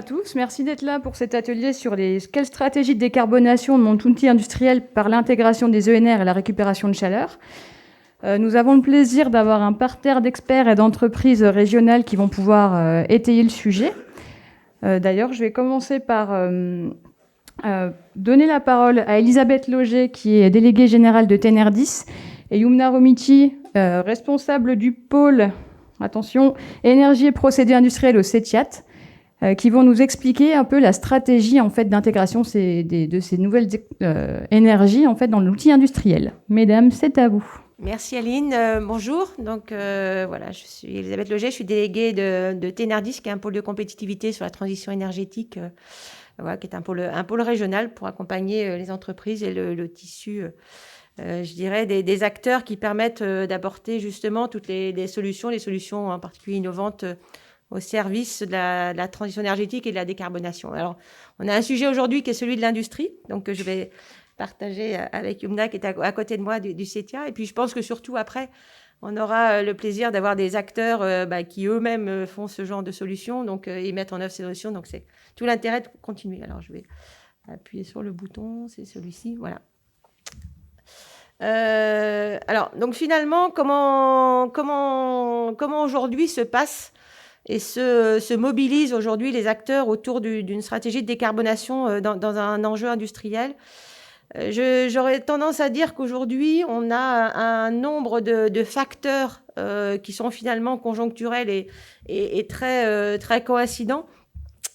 à tous, merci d'être là pour cet atelier sur quelles stratégies de décarbonation de mon outil industriel par l'intégration des ENR et la récupération de chaleur. Nous avons le plaisir d'avoir un parterre d'experts et d'entreprises régionales qui vont pouvoir étayer le sujet. D'ailleurs, je vais commencer par donner la parole à Elisabeth Loger, qui est déléguée générale de Tenerdis, et Yumna Romici, responsable du pôle, attention, énergie et procédés industriels au CETIAT, qui vont nous expliquer un peu la stratégie en fait, d'intégration de ces nouvelles énergies en fait, dans l'outil industriel. Mesdames, c'est à vous. Merci Aline. Bonjour. Donc voilà, je suis Elisabeth Loger, je suis déléguée de Tenerdis, qui est un pôle de compétitivité sur la transition énergétique, voilà, qui est un pôle régional pour accompagner les entreprises et le tissu, je dirais, des acteurs qui permettent d'apporter justement toutes les solutions en particulier innovantes au service de la transition énergétique et de la décarbonation. Alors, on a un sujet aujourd'hui qui est celui de l'industrie, donc je vais partager avec Yumna qui est à côté de moi du CETIA. Et puis, je pense que surtout après, on aura le plaisir d'avoir des acteurs qui eux-mêmes font ce genre de solutions, donc et mettent en œuvre ces solutions. Donc, c'est tout l'intérêt de continuer. Alors, je vais appuyer sur le bouton, c'est celui-ci, voilà. Alors, donc finalement, comment aujourd'hui se passe et se mobilisent aujourd'hui les acteurs autour d'une stratégie de décarbonation dans un enjeu industriel. J'aurais tendance à dire qu'aujourd'hui, on a un nombre de facteurs qui sont finalement conjoncturels et très coïncidents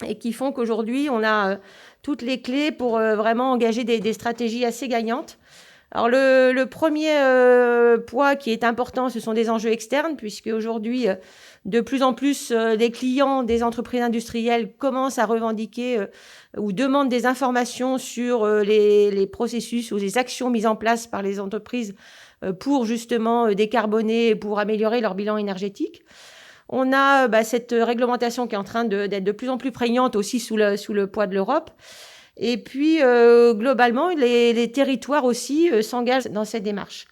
et qui font qu'aujourd'hui, on a toutes les clés pour vraiment engager des stratégies assez gagnantes. Alors le premier poids qui est important, ce sont des enjeux externes, puisque aujourd'hui, de plus en plus, des clients des entreprises industrielles commencent à revendiquer ou demandent des informations sur les processus ou les actions mises en place par les entreprises pour justement décarboner et pour améliorer leur bilan énergétique. On a cette réglementation qui est en train d'être de plus en plus prégnante aussi sous le poids de l'Europe. Et puis, globalement, les territoires aussi s'engagent dans cette démarche.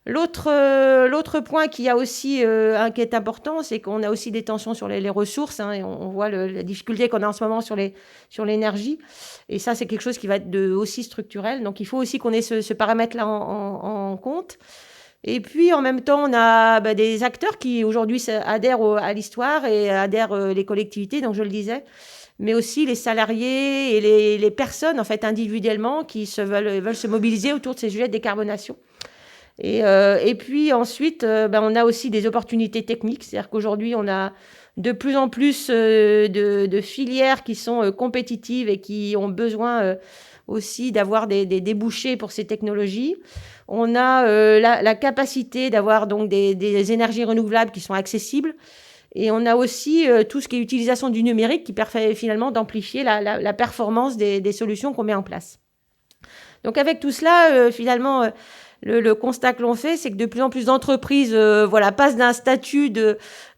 L'autre point qui a aussi, qui est important, c'est qu'on a aussi des tensions sur les ressources. Hein, et on voit la difficulté qu'on a en ce moment sur l'énergie. Et ça, c'est quelque chose qui va être aussi structurel. Donc, il faut aussi qu'on ait ce paramètre-là en compte. Et puis, en même temps, on a des acteurs qui, aujourd'hui, adhèrent à l'histoire et adhèrent les collectivités, donc je le disais, mais aussi les salariés et les personnes, en fait, individuellement, qui veulent se mobiliser autour de ces sujets de décarbonation. Et puis ensuite, on a aussi des opportunités techniques. C'est-à-dire qu'aujourd'hui, on a de plus en plus de filières qui sont compétitives et qui ont besoin aussi d'avoir des débouchés pour ces technologies. On a la capacité d'avoir donc des énergies renouvelables qui sont accessibles. Et on a aussi tout ce qui est utilisation du numérique qui permet finalement d'amplifier la performance des solutions qu'on met en place. Donc avec tout cela, finalement, le constat que l'on fait, c'est que de plus en plus d'entreprises passent d'un statut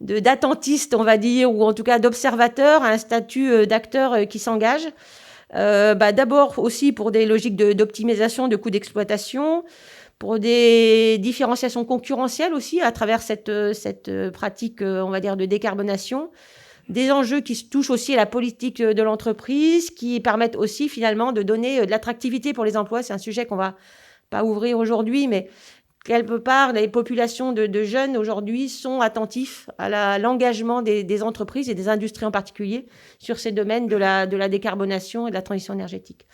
d'attentiste, on va dire, ou en tout cas d'observateur, à un statut d'acteur qui s'engage. D'abord aussi pour des logiques d'optimisation de coûts d'exploitation, pour des différenciations concurrentielles aussi à travers cette pratique, on va dire, de décarbonation. Des enjeux qui touchent aussi à la politique de l'entreprise, qui permettent aussi finalement de donner de l'attractivité pour les emplois. C'est un sujet qu'on va pas ouvrir aujourd'hui, mais quelque part, les populations de jeunes aujourd'hui sont attentifs à l'engagement des entreprises et des industries en particulier sur ces domaines de la décarbonation et de la transition énergétique.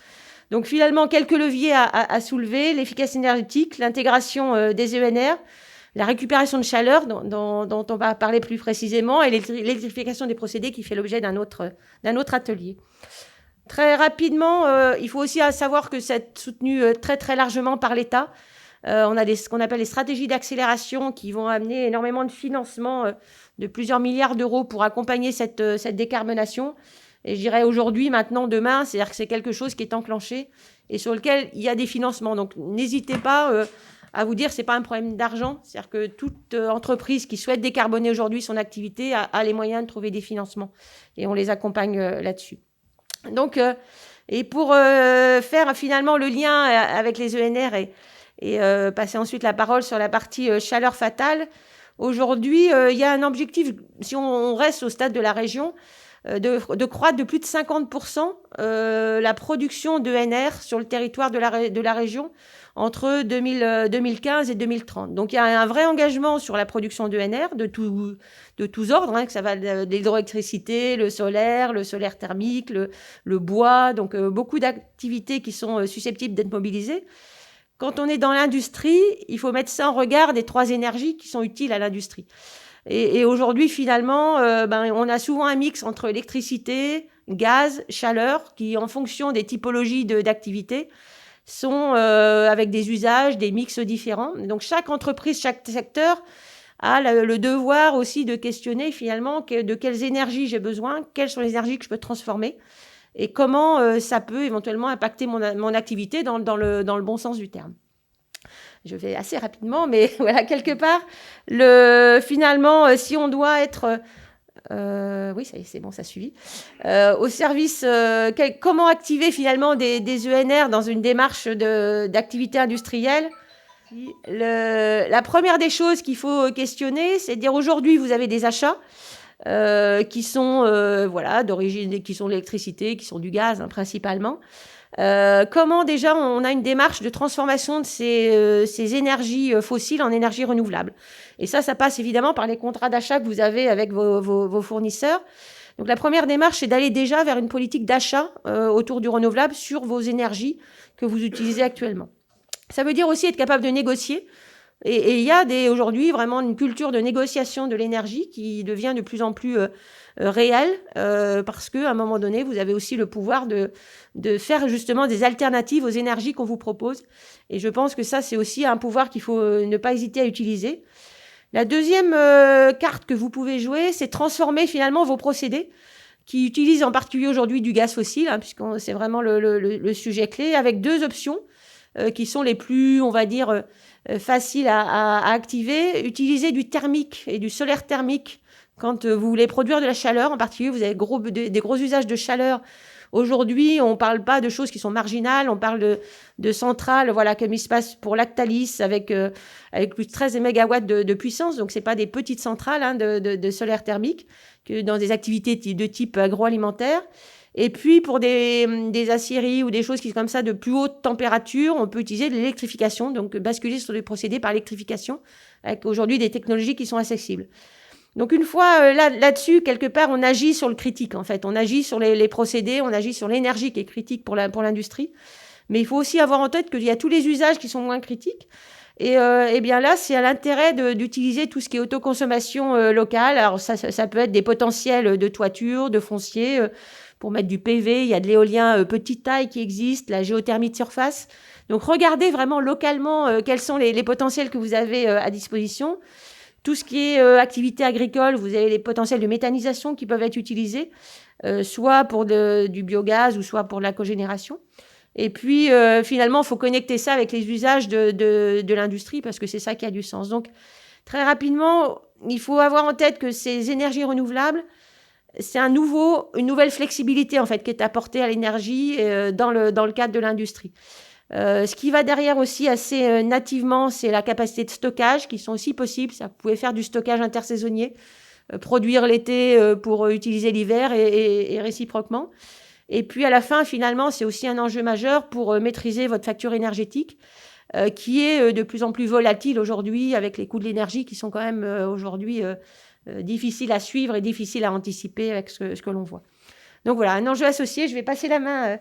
Donc finalement, quelques leviers à soulever, l'efficacité énergétique, l'intégration des ENR, la récupération de chaleur dont on va parler plus précisément et l'électrification des procédés qui fait l'objet d'un autre atelier. Très rapidement, il faut aussi savoir que c'est soutenu très très largement par l'État. On a ce qu'on appelle les stratégies d'accélération qui vont amener énormément de financement de plusieurs milliards d'euros pour accompagner cette décarbonation. Et je dirais aujourd'hui, maintenant, demain, c'est-à-dire que c'est quelque chose qui est enclenché et sur lequel il y a des financements. Donc, n'hésitez pas à vous dire, c'est pas un problème d'argent. C'est-à-dire que toute entreprise qui souhaite décarboner aujourd'hui son activité a les moyens de trouver des financements. Et on les accompagne là-dessus. Donc, et pour faire finalement le lien avec les ENR et passer ensuite la parole sur la partie chaleur fatale, aujourd'hui, il y a un objectif, si on reste au stade de la région, de croître de plus de 50% la production d'ENR sur le territoire de la région entre 2015 et 2030. Donc il y a un vrai engagement sur la production d'ENR de tous ordres, hein, que ça va de l'hydroélectricité, le solaire thermique, le bois, donc beaucoup d'activités qui sont susceptibles d'être mobilisées. Quand on est dans l'industrie, il faut mettre ça en regard des 3 énergies qui sont utiles à l'industrie. Et aujourd'hui, finalement, on a souvent un mix entre électricité, gaz, chaleur, qui, en fonction des typologies d'activités, sont avec des usages, des mix différents. Donc, chaque entreprise, chaque secteur a le devoir aussi de questionner, finalement, de quelles énergies j'ai besoin, quelles sont les énergies que je peux transformer, et comment ça peut éventuellement impacter mon activité dans le bon sens du terme. Je vais assez rapidement, mais voilà, quelque part, finalement, si on doit être... oui, c'est bon, ça suffit. Au service, comment activer finalement des ENR dans une démarche d'activité industrielle? La première des choses qu'il faut questionner, c'est de dire aujourd'hui, vous avez des achats qui sont d'origine, qui sont de l'électricité, qui sont du gaz, hein, principalement. Comment déjà on a une démarche de transformation de ces énergies fossiles en énergies renouvelables. Et ça passe évidemment par les contrats d'achat que vous avez avec vos fournisseurs. Donc la première démarche, c'est d'aller déjà vers une politique d'achat autour du renouvelable sur vos énergies que vous utilisez actuellement. Ça veut dire aussi être capable de négocier. Et il y a aujourd'hui vraiment une culture de négociation de l'énergie qui devient de plus en plus réelle parce qu'à un moment donné, vous avez aussi le pouvoir de faire justement des alternatives aux énergies qu'on vous propose. Et je pense que ça, c'est aussi un pouvoir qu'il faut ne pas hésiter à utiliser. La deuxième carte que vous pouvez jouer, c'est transformer finalement vos procédés qui utilisent en particulier aujourd'hui du gaz fossile, hein, puisque c'est vraiment le sujet clé, avec 2 options qui sont les plus, on va dire, faciles à activer. Utiliser du thermique et du solaire thermique quand vous voulez produire de la chaleur. En particulier, vous avez des gros usages de chaleur. Aujourd'hui, on ne parle pas de choses qui sont marginales, on parle de centrales, voilà, comme il se passe pour Lactalis avec plus de 13 mégawatts de puissance. Donc, ce n'est pas des petites centrales, hein, de solaire thermique que dans des activités de type agroalimentaire. Et puis, pour des aciéries ou des choses qui sont comme ça de plus haute température, on peut utiliser de l'électrification, donc basculer sur des procédés par électrification, avec aujourd'hui des technologies qui sont accessibles. Donc, une fois là-dessus, quelque part, on agit sur le critique, en fait. On agit sur les procédés, on agit sur l'énergie qui est critique pour l'industrie. Mais il faut aussi avoir en tête qu'il y a tous les usages qui sont moins critiques. Et bien là, c'est à l'intérêt d'utiliser tout ce qui est autoconsommation locale. Alors, ça peut être des potentiels de toiture, de foncier, pour mettre du PV, il y a de l'éolien petite taille qui existe, la géothermie de surface. Donc, regardez vraiment localement quels sont les potentiels que vous avez à disposition. Tout ce qui est activité agricole, vous avez les potentiels de méthanisation qui peuvent être utilisés, soit pour du biogaz ou soit pour la cogénération. Et puis, finalement, il faut connecter ça avec les usages de l'industrie parce que c'est ça qui a du sens. Donc, très rapidement, il faut avoir en tête que ces énergies renouvelables, c'est une nouvelle flexibilité en fait qui est apportée à l'énergie dans le cadre de l'industrie. Ce qui va derrière aussi assez nativement, c'est la capacité de stockage qui sont aussi possibles. Ça, vous pouvez faire du stockage intersaisonnier, produire l'été pour utiliser l'hiver et réciproquement. Et puis à la fin, finalement, c'est aussi un enjeu majeur pour maîtriser votre facture énergétique qui est de plus en plus volatile aujourd'hui avec les coûts de l'énergie qui sont quand même aujourd'hui difficile à suivre et difficile à anticiper avec ce que l'on voit. Donc voilà, un enjeu associé. Je vais passer la main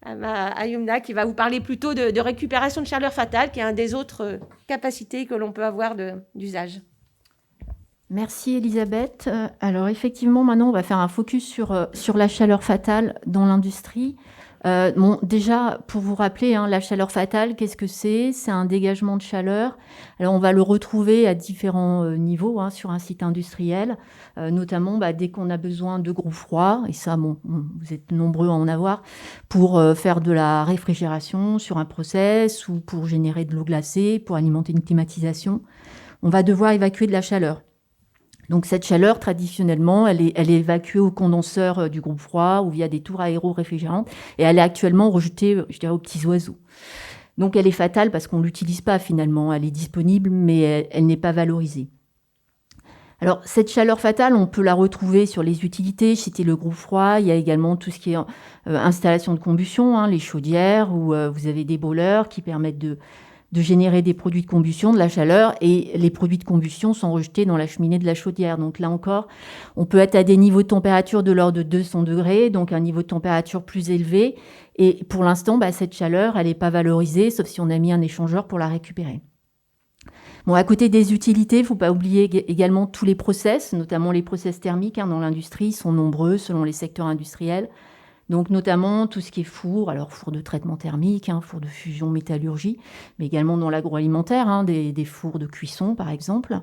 à Yumna qui va vous parler plutôt de récupération de chaleur fatale, qui est un des autres capacités que l'on peut avoir d'usage. Merci Elisabeth. Alors effectivement, maintenant on va faire un focus sur la chaleur fatale dans l'industrie. Déjà, pour vous rappeler, la chaleur fatale, qu'est-ce que c'est ? C'est un dégagement de chaleur. Alors, on va le retrouver à différents niveaux sur un site industriel, notamment dès qu'on a besoin de gros froid, et ça, vous êtes nombreux à en avoir, pour faire de la réfrigération sur un process ou pour générer de l'eau glacée, pour alimenter une climatisation. On va devoir évacuer de la chaleur. Donc cette chaleur, traditionnellement, elle est évacuée au condenseur du groupe froid ou via des tours aéro-réfrigérantes et elle est actuellement rejetée, je dirais, aux petits oiseaux. Donc elle est fatale parce qu'on ne l'utilise pas finalement. Elle est disponible, mais elle n'est pas valorisée. Alors, cette chaleur fatale, on peut la retrouver sur les utilités. C'était le groupe froid. Il y a également tout ce qui est installation de combustion, hein, les chaudières, où vous avez des boilers qui permettent de générer des produits de combustion, de la chaleur, et les produits de combustion sont rejetés dans la cheminée de la chaudière. Donc là encore, on peut être à des niveaux de température de l'ordre de 200 degrés, donc un niveau de température plus élevé. Et pour l'instant, cette chaleur, elle n'est pas valorisée, sauf si on a mis un échangeur pour la récupérer. Bon, à côté des utilités, il ne faut pas oublier également tous les process, notamment les process thermiques dans l'industrie, sont nombreux selon les secteurs industriels. Donc notamment tout ce qui est four, alors four de traitement thermique, four de fusion métallurgie, mais également dans l'agroalimentaire, des fours de cuisson par exemple.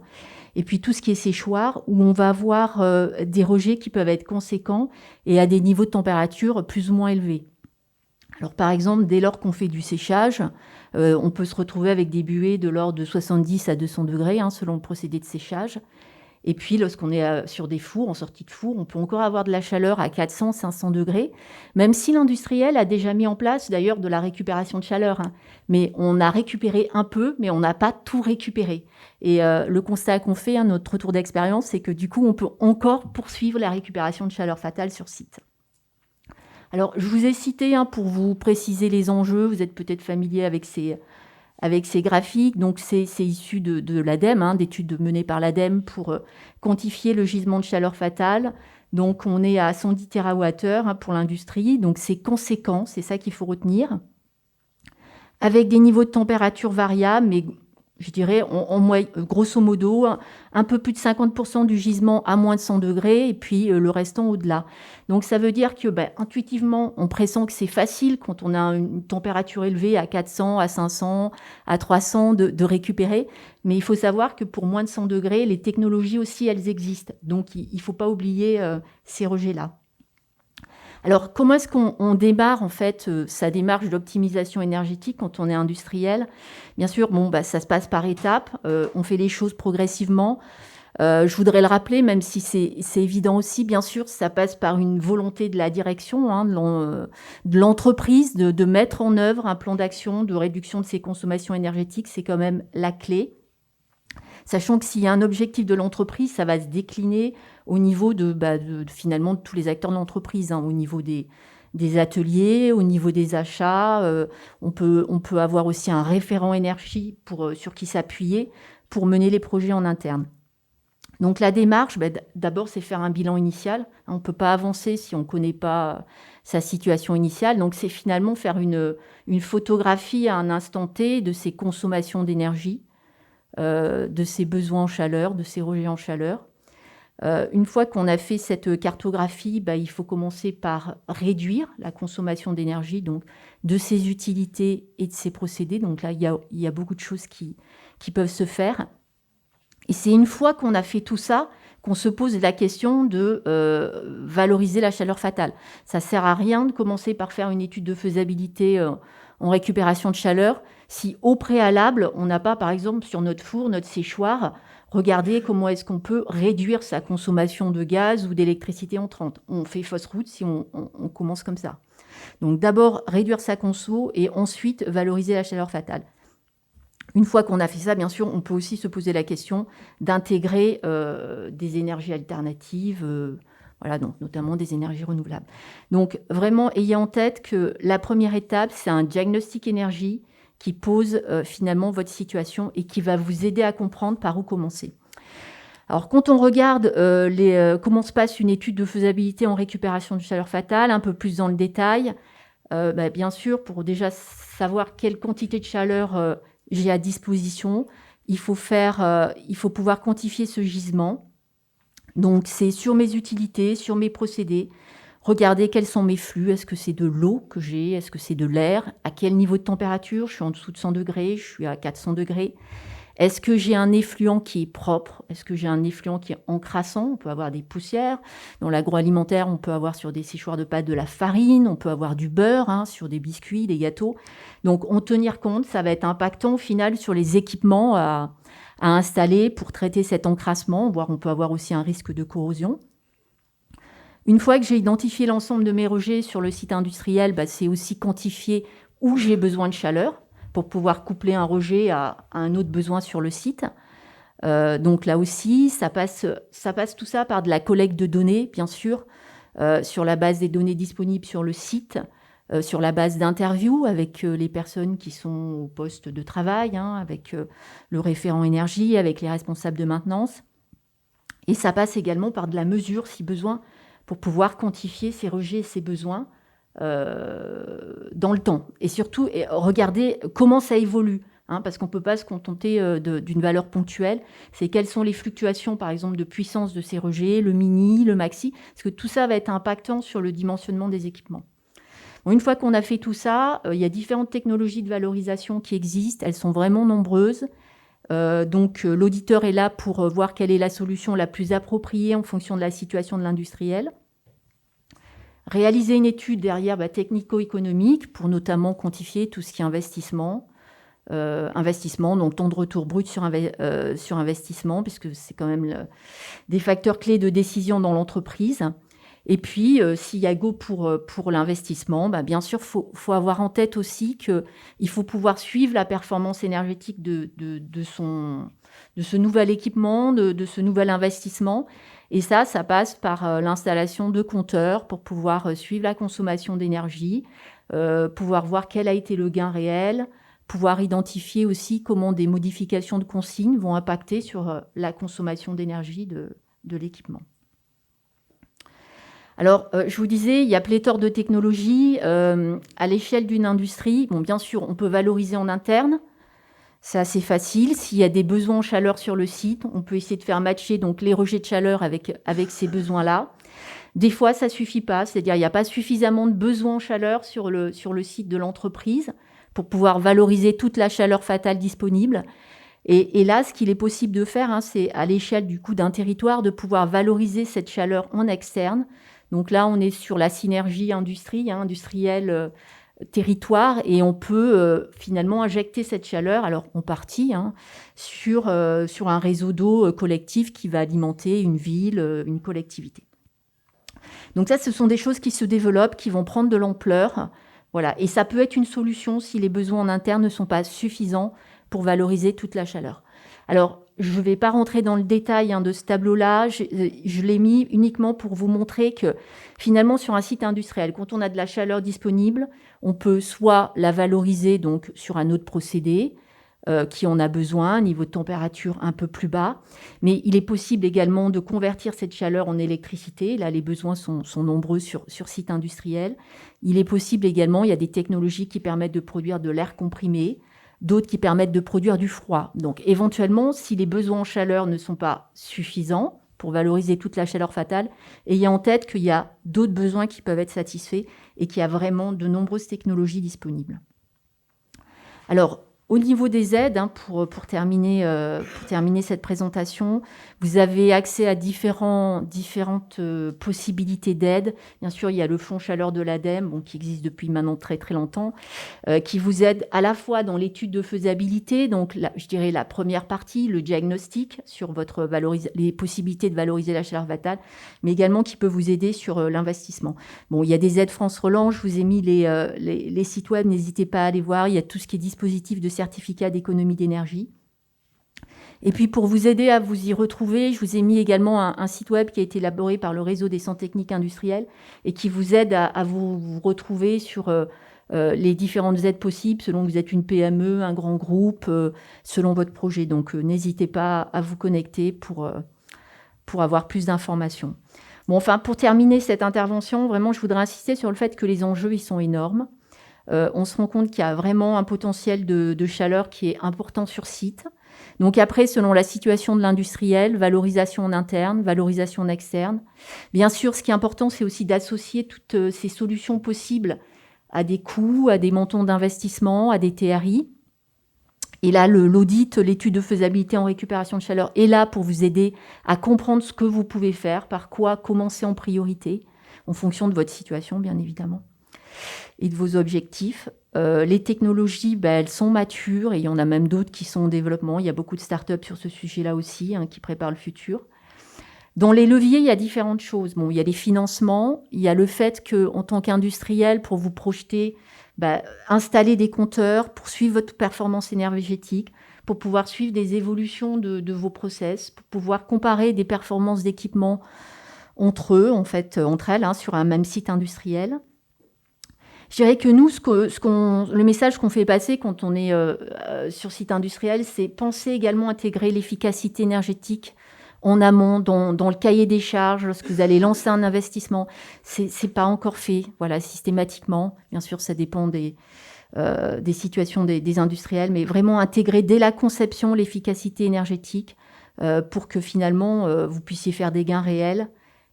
Et puis tout ce qui est séchoir, où on va avoir des rejets qui peuvent être conséquents et à des niveaux de température plus ou moins élevés. Alors par exemple, dès lors qu'on fait du séchage, on peut se retrouver avec des buées de l'ordre de 70 à 200 degrés, selon le procédé de séchage. Et puis, lorsqu'on est sur des fours, en sortie de four, on peut encore avoir de la chaleur à 400, 500 degrés, même si l'industriel a déjà mis en place, d'ailleurs, de la récupération de chaleur. Mais on a récupéré un peu, mais on n'a pas tout récupéré. Et le constat qu'on fait, notre retour d'expérience, c'est que du coup, on peut encore poursuivre la récupération de chaleur fatale sur site. Alors, je vous ai cité, pour vous préciser les enjeux, vous êtes peut-être familier avec ces graphiques. Donc, c'est issu de l'ADEME, d'études menées par l'ADEME pour quantifier le gisement de chaleur fatale. Donc, on est à 110 TWh pour l'industrie. Donc, c'est conséquent, c'est ça qu'il faut retenir. Avec des niveaux de température variables, mais je dirais, grosso modo, un peu plus de 50% du gisement à moins de 100 degrés et puis le restant au-delà. Donc, ça veut dire que, intuitivement, on pressent que c'est facile quand on a une température élevée à 400, à 500, à 300 de récupérer. Mais il faut savoir que pour moins de 100 degrés, les technologies aussi, elles existent. Donc, il ne faut pas oublier ces rejets-là. Alors, comment est-ce qu'on démarre, en fait, sa démarche d'optimisation énergétique quand on est industriel ? Bien sûr, ça se passe par étapes. On fait les choses progressivement. Je voudrais le rappeler, même si c'est évident aussi, bien sûr, ça passe par une volonté de la direction, de l'entreprise, de mettre en œuvre un plan d'action de réduction de ses consommations énergétiques. C'est quand même la clé. Sachant que s'il y a un objectif de l'entreprise, ça va se décliner au niveau finalement de tous les acteurs de l'entreprise, au niveau des ateliers, au niveau des achats. On peut avoir aussi un référent énergie sur qui s'appuyer pour mener les projets en interne. Donc la démarche, d'abord, c'est faire un bilan initial. On ne peut pas avancer si on ne connaît pas sa situation initiale. Donc c'est finalement faire une photographie à un instant T de ses consommations d'énergie, de ses besoins en chaleur, de ses rejets en chaleur. Une fois qu'on a fait cette cartographie, il faut commencer par réduire la consommation d'énergie, donc de ses utilités et de ses procédés. Donc là, il y a beaucoup de choses qui peuvent se faire. Et c'est une fois qu'on a fait tout ça qu'on se pose la question de valoriser la chaleur fatale. Ça ne sert à rien de commencer par faire une étude de faisabilité en récupération de chaleur si au préalable, on n'a pas, par exemple, sur notre four, notre séchoir, regardé comment est-ce qu'on peut réduire sa consommation de gaz ou d'électricité en 30. On fait fausse route si on commence comme ça. Donc d'abord, réduire sa conso et ensuite valoriser la chaleur fatale. Une fois qu'on a fait ça, bien sûr, on peut aussi se poser la question d'intégrer des énergies alternatives, donc notamment des énergies renouvelables. Donc vraiment, ayez en tête que la première étape, c'est un diagnostic énergie qui pose finalement votre situation et qui va vous aider à comprendre par où commencer. Alors, quand on regarde comment se passe une étude de faisabilité en récupération de chaleur fatale, un peu plus dans le détail, bien sûr, pour déjà savoir quelle quantité de chaleur j'ai à disposition, il faut pouvoir quantifier ce gisement. Donc, c'est sur mes utilités, sur mes procédés, regarder quels sont mes flux. Est-ce que c'est de l'eau que j'ai ? Est-ce que c'est de l'air ? À quel niveau de température ? Je suis en dessous de 100 degrés, je suis à 400 degrés. Est-ce que j'ai un effluent qui est propre ? Est-ce que j'ai un effluent qui est encrassant ? On peut avoir des poussières. Dans l'agroalimentaire, on peut avoir sur des séchoirs de pâtes de la farine, on peut avoir du beurre sur des biscuits, des gâteaux. Donc, en tenir compte, ça va être impactant au final sur les équipements à installer pour traiter cet encrassement, voire on peut avoir aussi un risque de corrosion. Une fois que j'ai identifié l'ensemble de mes rejets sur le site industriel, c'est aussi quantifier où j'ai besoin de chaleur pour pouvoir coupler un rejet à un autre besoin sur le site. Donc là aussi, ça passe tout ça par de la collecte de données, bien sûr, sur la base des données disponibles sur le site, sur la base d'interviews avec les personnes qui sont au poste de travail, avec le référent énergie, avec les responsables de maintenance. Et ça passe également par de la mesure, si besoin, pour pouvoir quantifier ces rejets et ces besoins dans le temps. Et surtout, regarder comment ça évolue. Parce qu'on ne peut pas se contenter d'une valeur ponctuelle. C'est quelles sont les fluctuations, par exemple, de puissance de ces rejets, le mini, le maxi, parce que tout ça va être impactant sur le dimensionnement des équipements. Bon, une fois qu'on a fait tout ça, il y a différentes technologies de valorisation qui existent. Elles sont vraiment nombreuses. Donc, l'auditeur est là pour voir quelle est la solution la plus appropriée en fonction de la situation de l'industriel. Réaliser une étude derrière technico-économique pour notamment quantifier tout ce qui est investissement, donc temps de retour brut sur investissement, puisque c'est quand même des facteurs clés de décision dans l'entreprise. Et puis, s'il y a go pour l'investissement, bien sûr, faut avoir en tête aussi qu'il faut pouvoir suivre la performance énergétique de ce nouvel équipement, de ce nouvel investissement. Et ça passe par l'installation de compteurs pour pouvoir suivre la consommation d'énergie, pouvoir voir quel a été le gain réel, pouvoir identifier aussi comment des modifications de consignes vont impacter sur la consommation d'énergie de l'équipement. Alors, je vous disais, il y a pléthore de technologies à l'échelle d'une industrie. Bon, bien sûr, on peut valoriser en interne. C'est assez facile. S'il y a des besoins en chaleur sur le site, on peut essayer de faire matcher donc, les rejets de chaleur avec ces besoins-là. Des fois, ça ne suffit pas. C'est-à-dire qu'il n'y a pas suffisamment de besoins en chaleur sur le site de l'entreprise pour pouvoir valoriser toute la chaleur fatale disponible. Et là, ce qu'il est possible de faire, c'est à l'échelle du coup d'un territoire, de pouvoir valoriser cette chaleur en externe. Donc là, on est sur la synergie industrielle territoire, et on peut finalement injecter cette chaleur, alors en partie, sur un réseau d'eau collectif qui va alimenter une ville, une collectivité. Donc ça, ce sont des choses qui se développent, qui vont prendre de l'ampleur. Voilà. Et ça peut être une solution si les besoins en interne ne sont pas suffisants pour valoriser toute la chaleur. Alors, je ne vais pas rentrer dans le détail de ce tableau-là. Je l'ai mis uniquement pour vous montrer que finalement, sur un site industriel, quand on a de la chaleur disponible, on peut soit la valoriser donc, sur un autre procédé qui en a besoin, niveau de température un peu plus bas, mais il est possible également de convertir cette chaleur en électricité. Là, les besoins sont nombreux sur site industriel. Il est possible également, il y a des technologies qui permettent de produire de l'air comprimé, d'autres qui permettent de produire du froid. Donc, éventuellement, si les besoins en chaleur ne sont pas suffisants pour valoriser toute la chaleur fatale, ayez en tête qu'il y a d'autres besoins qui peuvent être satisfaits et qu'il y a vraiment de nombreuses technologies disponibles. Alors, au niveau des aides, pour terminer cette présentation, vous avez accès à différentes possibilités d'aide. Bien sûr, il y a le fonds chaleur de l'ADEME, qui existe depuis maintenant très très longtemps, qui vous aide à la fois dans l'étude de faisabilité, donc je dirais la première partie, le diagnostic sur les possibilités de valoriser la chaleur fatale, mais également qui peut vous aider sur l'investissement. Bon, il y a des aides France Relance, je vous ai mis les sites web, n'hésitez pas à aller voir, il y a tout ce qui est dispositif de certificat d'économie d'énergie. Et puis, pour vous aider à vous y retrouver, je vous ai mis également un site web qui a été élaboré par le réseau des centres techniques industriels et qui vous aide à vous retrouver sur les différentes aides possibles selon que vous êtes une PME, un grand groupe, selon votre projet. Donc, n'hésitez pas à vous connecter pour avoir plus d'informations. Bon, enfin, pour terminer cette intervention, vraiment, je voudrais insister sur le fait que les enjeux, ils sont énormes. On se rend compte qu'il y a vraiment un potentiel de chaleur qui est important sur site. Donc après, selon la situation de l'industriel, valorisation en interne, valorisation en externe. Bien sûr, ce qui est important, c'est aussi d'associer toutes ces solutions possibles à des coûts, à des montants d'investissement, à des TRI. Et là, l'audit, l'étude de faisabilité en récupération de chaleur est là pour vous aider à comprendre ce que vous pouvez faire, par quoi commencer en priorité, en fonction de votre situation, bien évidemment, et de vos objectifs. Les technologies, elles sont matures et il y en a même d'autres qui sont en développement. Il y a beaucoup de startups sur ce sujet-là aussi qui préparent le futur. Dans les leviers, il y a différentes choses. Bon, il y a les financements, il y a le fait qu'en tant qu'industriel, pour vous projeter, installer des compteurs pour suivre votre performance énergétique, pour pouvoir suivre des évolutions de vos process, pour pouvoir comparer des performances d'équipement entre eux, en fait, entre elles, hein, sur un même site industriel. Je dirais que nous, le message qu'on fait passer quand on est sur site industriel, c'est penser également à intégrer l'efficacité énergétique en amont, dans le cahier des charges, lorsque vous allez lancer un investissement. C'est pas encore fait, voilà, systématiquement. Bien sûr, ça dépend des situations des industriels, mais vraiment intégrer dès la conception l'efficacité énergétique pour que finalement, vous puissiez faire des gains réels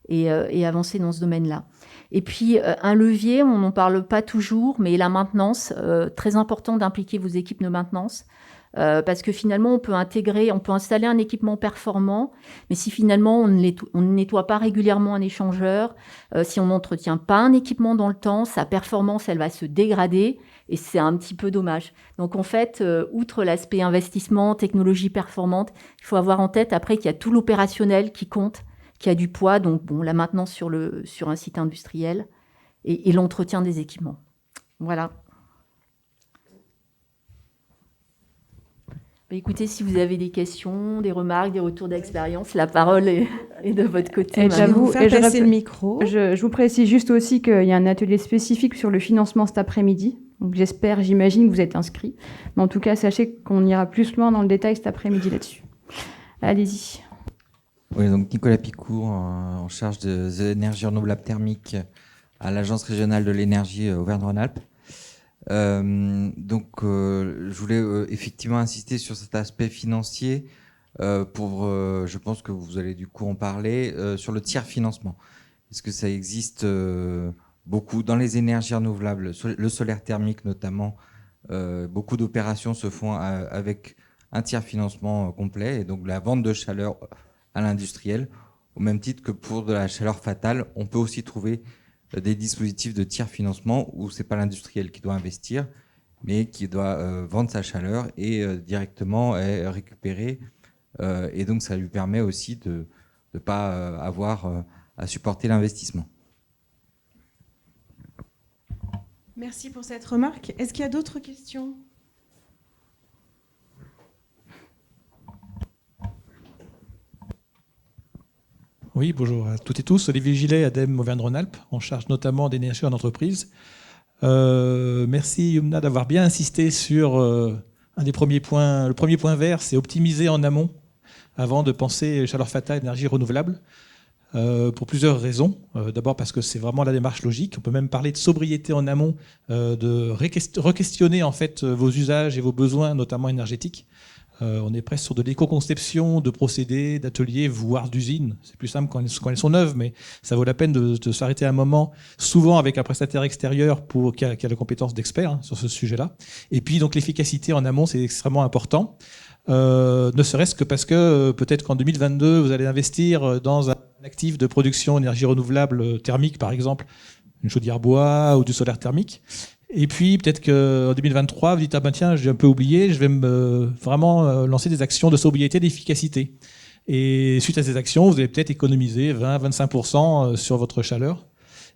et avancer dans ce domaine-là. Et puis, un levier, on n'en parle pas toujours, mais la maintenance, très important d'impliquer vos équipes de maintenance, parce que finalement, on peut installer un équipement performant, mais si finalement, on ne nettoie pas régulièrement un échangeur, si on n'entretient pas un équipement dans le temps, sa performance, elle va se dégrader, et c'est un petit peu dommage. Donc, en fait, outre l'aspect investissement, technologie performante, il faut avoir en tête après qu'il y a tout l'opérationnel qui compte, qui a du poids, donc bon, la maintenance sur un site industriel et l'entretien des équipements. Voilà. Écoutez, si vous avez des questions, des remarques, des retours d'expérience, la parole est de votre côté. Et Je vais vous faire passer le micro. Je vous précise juste aussi qu'il y a un atelier spécifique sur le financement cet après-midi. Donc j'imagine que vous êtes inscrits. Mais en tout cas, sachez qu'on ira plus loin dans le détail cet après-midi là-dessus. Allez-y. Oui, donc Nicolas Picourt, en charge des énergies renouvelables thermiques à l'Agence régionale de l'énergie Auvergne-Rhône-Alpes. Je voulais effectivement insister sur cet aspect financier je pense que vous allez du coup en parler, sur le tiers financement. Est-ce que ça existe beaucoup dans les énergies renouvelables, le solaire thermique notamment, beaucoup d'opérations se font avec un tiers financement complet, et donc la vente de chaleur à l'industriel, au même titre que pour de la chaleur fatale, on peut aussi trouver des dispositifs de tiers financement où c'est pas l'industriel qui doit investir, mais qui doit vendre sa chaleur et directement récupérer. Et donc ça lui permet aussi de ne pas avoir à supporter l'investissement. Merci pour cette remarque. Est-ce qu'il y a d'autres questions ? Oui, bonjour à toutes et tous. Olivier Gillet, ADEME Auvergne-Rhône-Alpes, en charge notamment d'énergie en entreprise. Merci Yumna d'avoir bien insisté sur un des premiers points. Le premier point vert, c'est optimiser en amont avant de penser chaleur fatale, énergie renouvelable, pour plusieurs raisons. D'abord parce que c'est vraiment la démarche logique. On peut même parler de sobriété en amont, de re-questionner en fait vos usages et vos besoins, notamment énergétiques. On est presque sur de l'éco-conception, de procédés, d'ateliers, voire d'usines. C'est plus simple quand elles sont neuves, mais ça vaut la peine de s'arrêter un moment, souvent avec un prestataire extérieur qui a la compétence d'expert sur ce sujet-là. Et puis donc l'efficacité en amont, c'est extrêmement important. Ne serait-ce que parce que peut-être qu'en 2022, vous allez investir dans un actif de production d'énergie renouvelable thermique, par exemple, une chaudière bois ou du solaire thermique. Et puis, peut-être qu'en 2023, vous dites « Ah ben tiens, j'ai un peu oublié, je vais vraiment lancer des actions de sobriété, d'efficacité. » Et suite à ces actions, vous allez peut-être économiser 20-25% sur votre chaleur.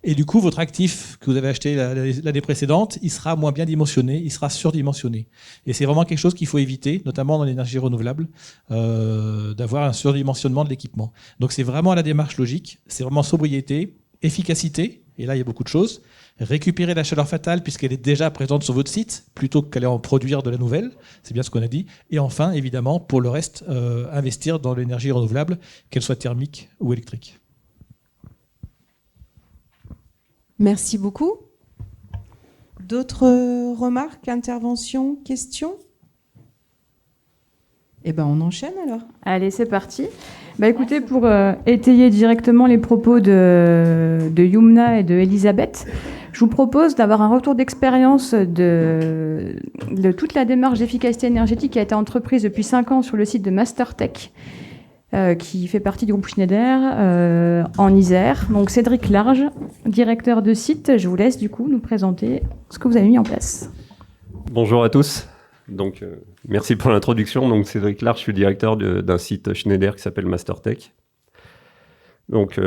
Et du coup, votre actif que vous avez acheté l'année précédente, il sera moins bien dimensionné, il sera surdimensionné. Et c'est vraiment quelque chose qu'il faut éviter, notamment dans l'énergie renouvelable, d'avoir un surdimensionnement de l'équipement. Donc c'est vraiment la démarche logique, c'est vraiment sobriété, efficacité, et là il y a beaucoup de choses. Récupérer la chaleur fatale puisqu'elle est déjà présente sur votre site, plutôt qu'aller en produire de la nouvelle, c'est bien ce qu'on a dit. Et enfin, évidemment, pour le reste, investir dans l'énergie renouvelable, qu'elle soit thermique ou électrique. Merci beaucoup. D'autres remarques, interventions, questions ? Eh bien, on enchaîne alors. Allez, c'est parti. Écoutez, pour étayer directement les propos de Yumna et de Elisabeth, je vous propose d'avoir un retour d'expérience de toute la démarche d'efficacité énergétique qui a été entreprise depuis 5 ans sur le site de Mastertech, qui fait partie du groupe Schneider en Isère. Donc Cédric Large, directeur de site, je vous laisse du coup nous présenter ce que vous avez mis en place. Bonjour à tous. Donc, merci pour l'introduction. Donc, Cédric Large, je suis directeur d'un site Schneider qui s'appelle Mastertech. Donc,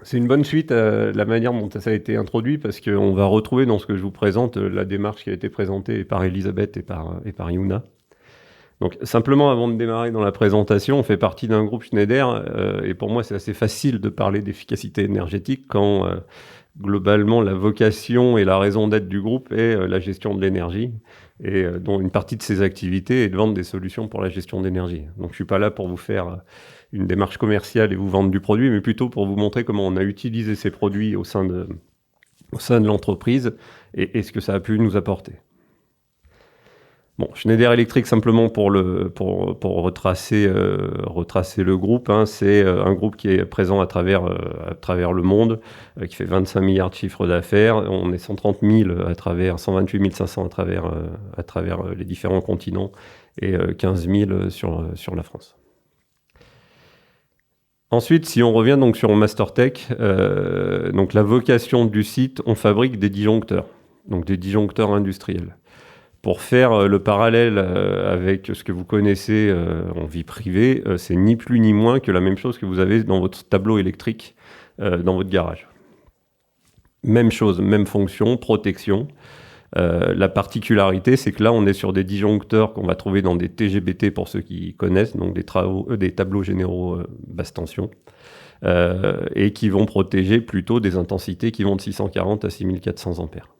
c'est une bonne suite à la manière dont ça a été introduit parce qu'on va retrouver dans ce que je vous présente la démarche qui a été présentée par Elisabeth et par Yumna. Donc simplement, avant de démarrer dans la présentation, on fait partie d'un groupe Schneider, et pour moi c'est assez facile de parler d'efficacité énergétique quand globalement la vocation et la raison d'être du groupe est la gestion de l'énergie, et dont une partie de ses activités est de vendre des solutions pour la gestion d'énergie. Donc je ne suis pas là pour vous faire une démarche commerciale et vous vendre du produit, mais plutôt pour vous montrer comment on a utilisé ces produits au sein de l'entreprise et ce que ça a pu nous apporter. Bon, Schneider Electric, simplement pour retracer le groupe, hein, c'est un groupe qui est présent à travers le monde, qui fait 25 milliards de chiffres d'affaires. On est 130 000 128 500 à travers les différents continents et 15 000 sur la France. Ensuite, si on revient donc sur Mastertech, donc la vocation du site, on fabrique des disjoncteurs, donc des disjoncteurs industriels. Pour faire le parallèle avec ce que vous connaissez en vie privée, c'est ni plus ni moins que la même chose que vous avez dans votre tableau électrique dans votre garage. Même chose, même fonction, protection. La particularité, c'est que là, on est sur des disjoncteurs qu'on va trouver dans des TGBT pour ceux qui connaissent, donc des tableaux généraux basse tension, et qui vont protéger plutôt des intensités qui vont de 640 à 6400 ampères.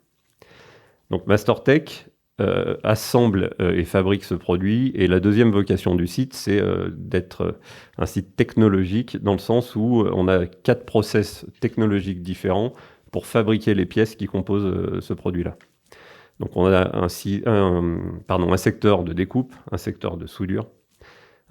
Donc Mastertech assemble et fabrique ce produit, et la deuxième vocation du site, c'est d'être un site technologique, dans le sens où on a 4 process technologiques différents pour fabriquer les pièces qui composent ce produit-là. Donc on a un secteur de découpe, un secteur de soudure,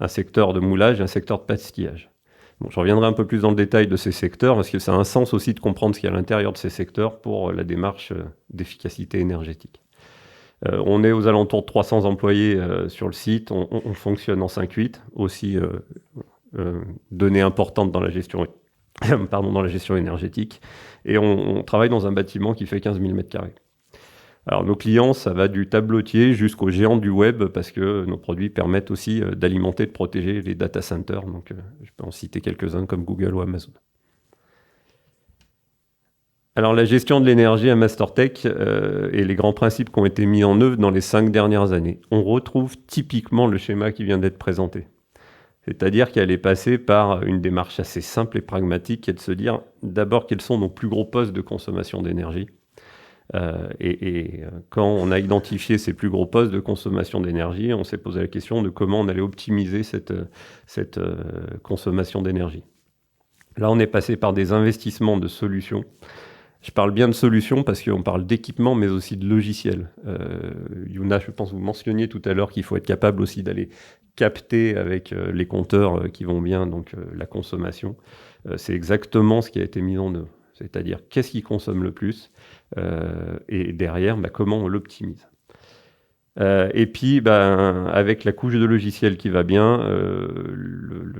un secteur de moulage et un secteur de pastillage. Bon, je reviendrai un peu plus dans le détail de ces secteurs, parce que ça a un sens aussi de comprendre ce qu'il y a à l'intérieur de ces secteurs pour la démarche d'efficacité énergétique. On est aux alentours de 300 employés sur le site, on fonctionne en 5-8, aussi donnée importante dans la gestion, dans la gestion énergétique, et on travaille dans un bâtiment qui fait 15 000 m². Alors nos clients, ça va du tableautier jusqu'aux géants du web, parce que nos produits permettent aussi d'alimenter, de protéger les data centers, donc je peux en citer quelques-uns comme Google ou Amazon. Alors la gestion de l'énergie à Mastertech et les grands principes qui ont été mis en œuvre dans les 5 dernières années, on retrouve typiquement le schéma qui vient d'être présenté. C'est-à-dire qu'elle est passée par une démarche assez simple et pragmatique, qui est de se dire d'abord quels sont nos plus gros postes de consommation d'énergie. Quand on a identifié ces plus gros postes de consommation d'énergie, on s'est posé la question de comment on allait optimiser cette consommation d'énergie. Là, on est passé par des investissements de solutions. Je parle bien de solutions parce qu'on parle d'équipement, mais aussi de logiciels. Yuna, je pense que vous mentionniez tout à l'heure qu'il faut être capable aussi d'aller capter avec les compteurs qui vont bien, donc la consommation. C'est exactement ce qui a été mis en œuvre. C'est-à-dire qu'est-ce qui consomme le plus et derrière, comment on l'optimise. Et puis, avec la couche de logiciel qui va bien,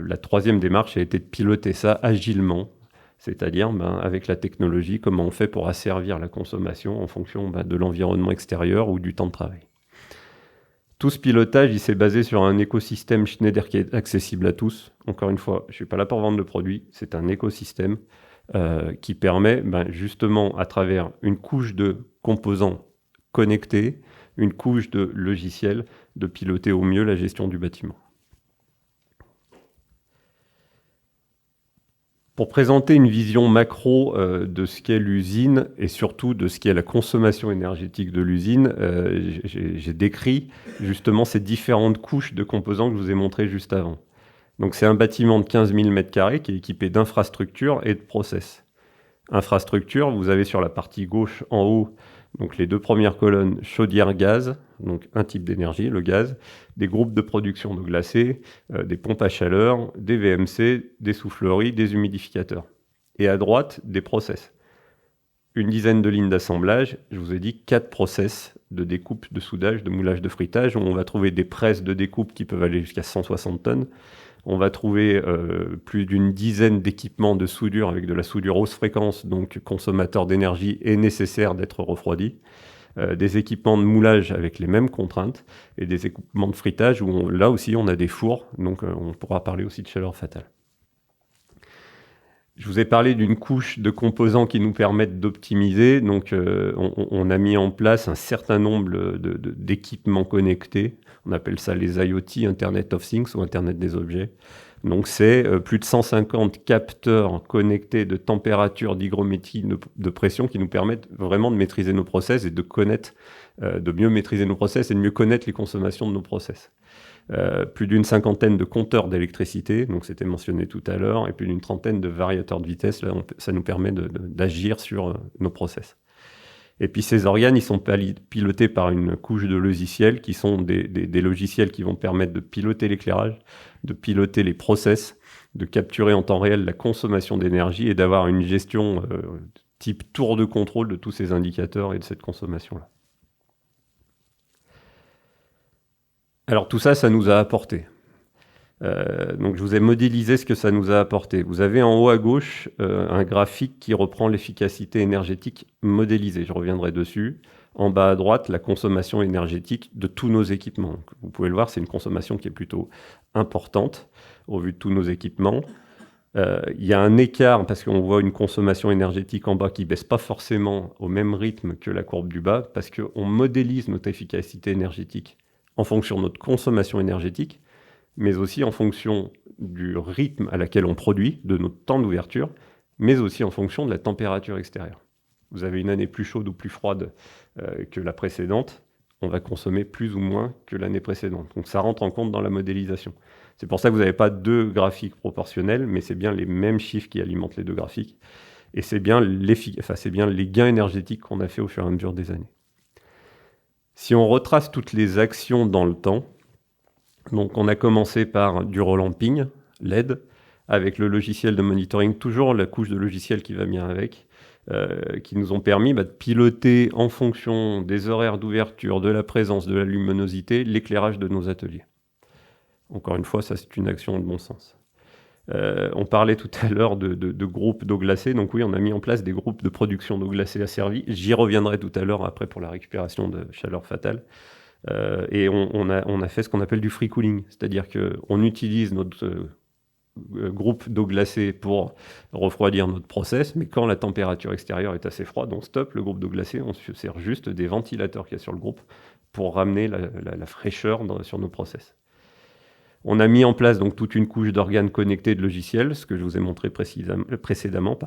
la troisième démarche a été de piloter ça agilement. C'est-à-dire, avec la technologie, comment on fait pour asservir la consommation en fonction de l'environnement extérieur ou du temps de travail. Tout ce pilotage, il s'est basé sur un écosystème Schneider qui est accessible à tous. Encore une fois, je ne suis pas là pour vendre le produit, c'est un écosystème qui permet justement, à travers une couche de composants connectés, une couche de logiciels, de piloter au mieux la gestion du bâtiment. Pour présenter une vision macro de ce qu'est l'usine et surtout de ce qu'est la consommation énergétique de l'usine, j'ai décrit justement ces différentes couches de composants que je vous ai montrées juste avant. Donc c'est un bâtiment de 15 000 m² qui est équipé d'infrastructures et de process. Infrastructure, vous avez sur la partie gauche en haut donc les 2 premières colonnes chaudière-gaz, donc un type d'énergie, le gaz, des groupes de production de glacés, des pompes à chaleur, des VMC, des souffleries, des humidificateurs. Et à droite, des process. Une dizaine de lignes d'assemblage, je vous ai dit 4 process de découpe, de soudage, de moulage, de frittage, où on va trouver des presses de découpe qui peuvent aller jusqu'à 160 tonnes. On va trouver plus d'une dizaine d'équipements de soudure avec de la soudure hausse fréquence, donc consommateur d'énergie et nécessaire d'être refroidi. Des équipements de moulage avec les mêmes contraintes et des équipements de fritage où là aussi on a des fours, donc on pourra parler aussi de chaleur fatale. Je vous ai parlé d'une couche de composants qui nous permettent d'optimiser. Donc, on a mis en place un certain nombre d'équipements connectés. On appelle ça les IoT, Internet of Things ou Internet des objets. Donc, c'est plus de 150 capteurs connectés de température, d'hygrométrie, de pression qui nous permettent vraiment de maîtriser nos process et de connaître, de mieux maîtriser nos process et de mieux connaître les consommations de nos process. Plus d'une cinquantaine de compteurs d'électricité, donc c'était mentionné tout à l'heure, et plus d'une trentaine de variateurs de vitesse. Là, ça nous permet d'agir sur nos process. Et puis ces organes, ils sont pilotés par une couche de logiciels qui sont des logiciels qui vont permettre de piloter l'éclairage, de piloter les process, de capturer en temps réel la consommation d'énergie et d'avoir une gestion type tour de contrôle de tous ces indicateurs et de cette consommation-là. Alors tout ça, ça nous a apporté. Donc je vous ai modélisé ce que ça nous a apporté. Vous avez en haut à gauche un graphique qui reprend l'efficacité énergétique modélisée. Je reviendrai dessus. En bas à droite, la consommation énergétique de tous nos équipements. Donc, vous pouvez le voir, c'est une consommation qui est plutôt importante au vu de tous nos équipements. Il y a un écart parce qu'on voit une consommation énergétique en bas qui ne baisse pas forcément au même rythme que la courbe du bas parce qu'on modélise notre efficacité énergétique en fonction de notre consommation énergétique, mais aussi en fonction du rythme à laquelle on produit, de notre temps d'ouverture, mais aussi en fonction de la température extérieure. Vous avez une année plus chaude ou plus froide que la précédente, on va consommer plus ou moins que l'année précédente. Donc ça rentre en compte dans la modélisation. C'est pour ça que vous n'avez pas deux graphiques proportionnels, mais c'est bien les mêmes chiffres qui alimentent les deux graphiques. Et c'est bien les gains énergétiques qu'on a fait au fur et à mesure des années. Si on retrace toutes les actions dans le temps, donc on a commencé par du relamping, LED, avec le logiciel de monitoring, toujours la couche de logiciel qui va bien avec, qui nous ont permis de piloter en fonction des horaires d'ouverture, de la présence, de la luminosité, l'éclairage de nos ateliers. Encore une fois, ça c'est une action de bon sens. On parlait tout à l'heure de groupes d'eau glacée, donc oui, on a mis en place des groupes de production d'eau glacée asservis. J'y reviendrai tout à l'heure après pour la récupération de chaleur fatale. Et on a fait ce qu'on appelle du free cooling, c'est-à-dire qu'on utilise notre groupe d'eau glacée pour refroidir notre process, mais quand la température extérieure est assez froide, on stoppe le groupe d'eau glacée, on se sert juste des ventilateurs qu'il y a sur le groupe pour ramener la fraîcheur sur nos process. On a mis en place donc toute une couche d'organes connectés de logiciels, ce que je vous ai montré précédemment.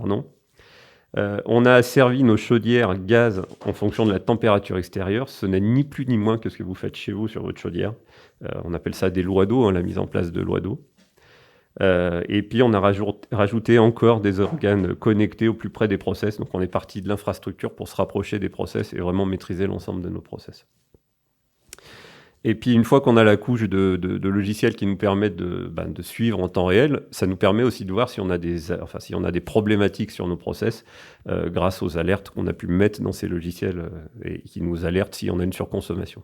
On a asservi nos chaudières gaz en fonction de la température extérieure. Ce n'est ni plus ni moins que ce que vous faites chez vous sur votre chaudière. On appelle ça des lois d'eau, la mise en place de lois d'eau. Et puis on a rajouté encore des organes connectés au plus près des process. Donc on est parti de l'infrastructure pour se rapprocher des process et vraiment maîtriser l'ensemble de nos process. Et puis une fois qu'on a la couche de logiciels qui nous permettent de suivre en temps réel, ça nous permet aussi de voir si on a des problématiques sur nos process grâce aux alertes qu'on a pu mettre dans ces logiciels et qui nous alertent si on a une surconsommation.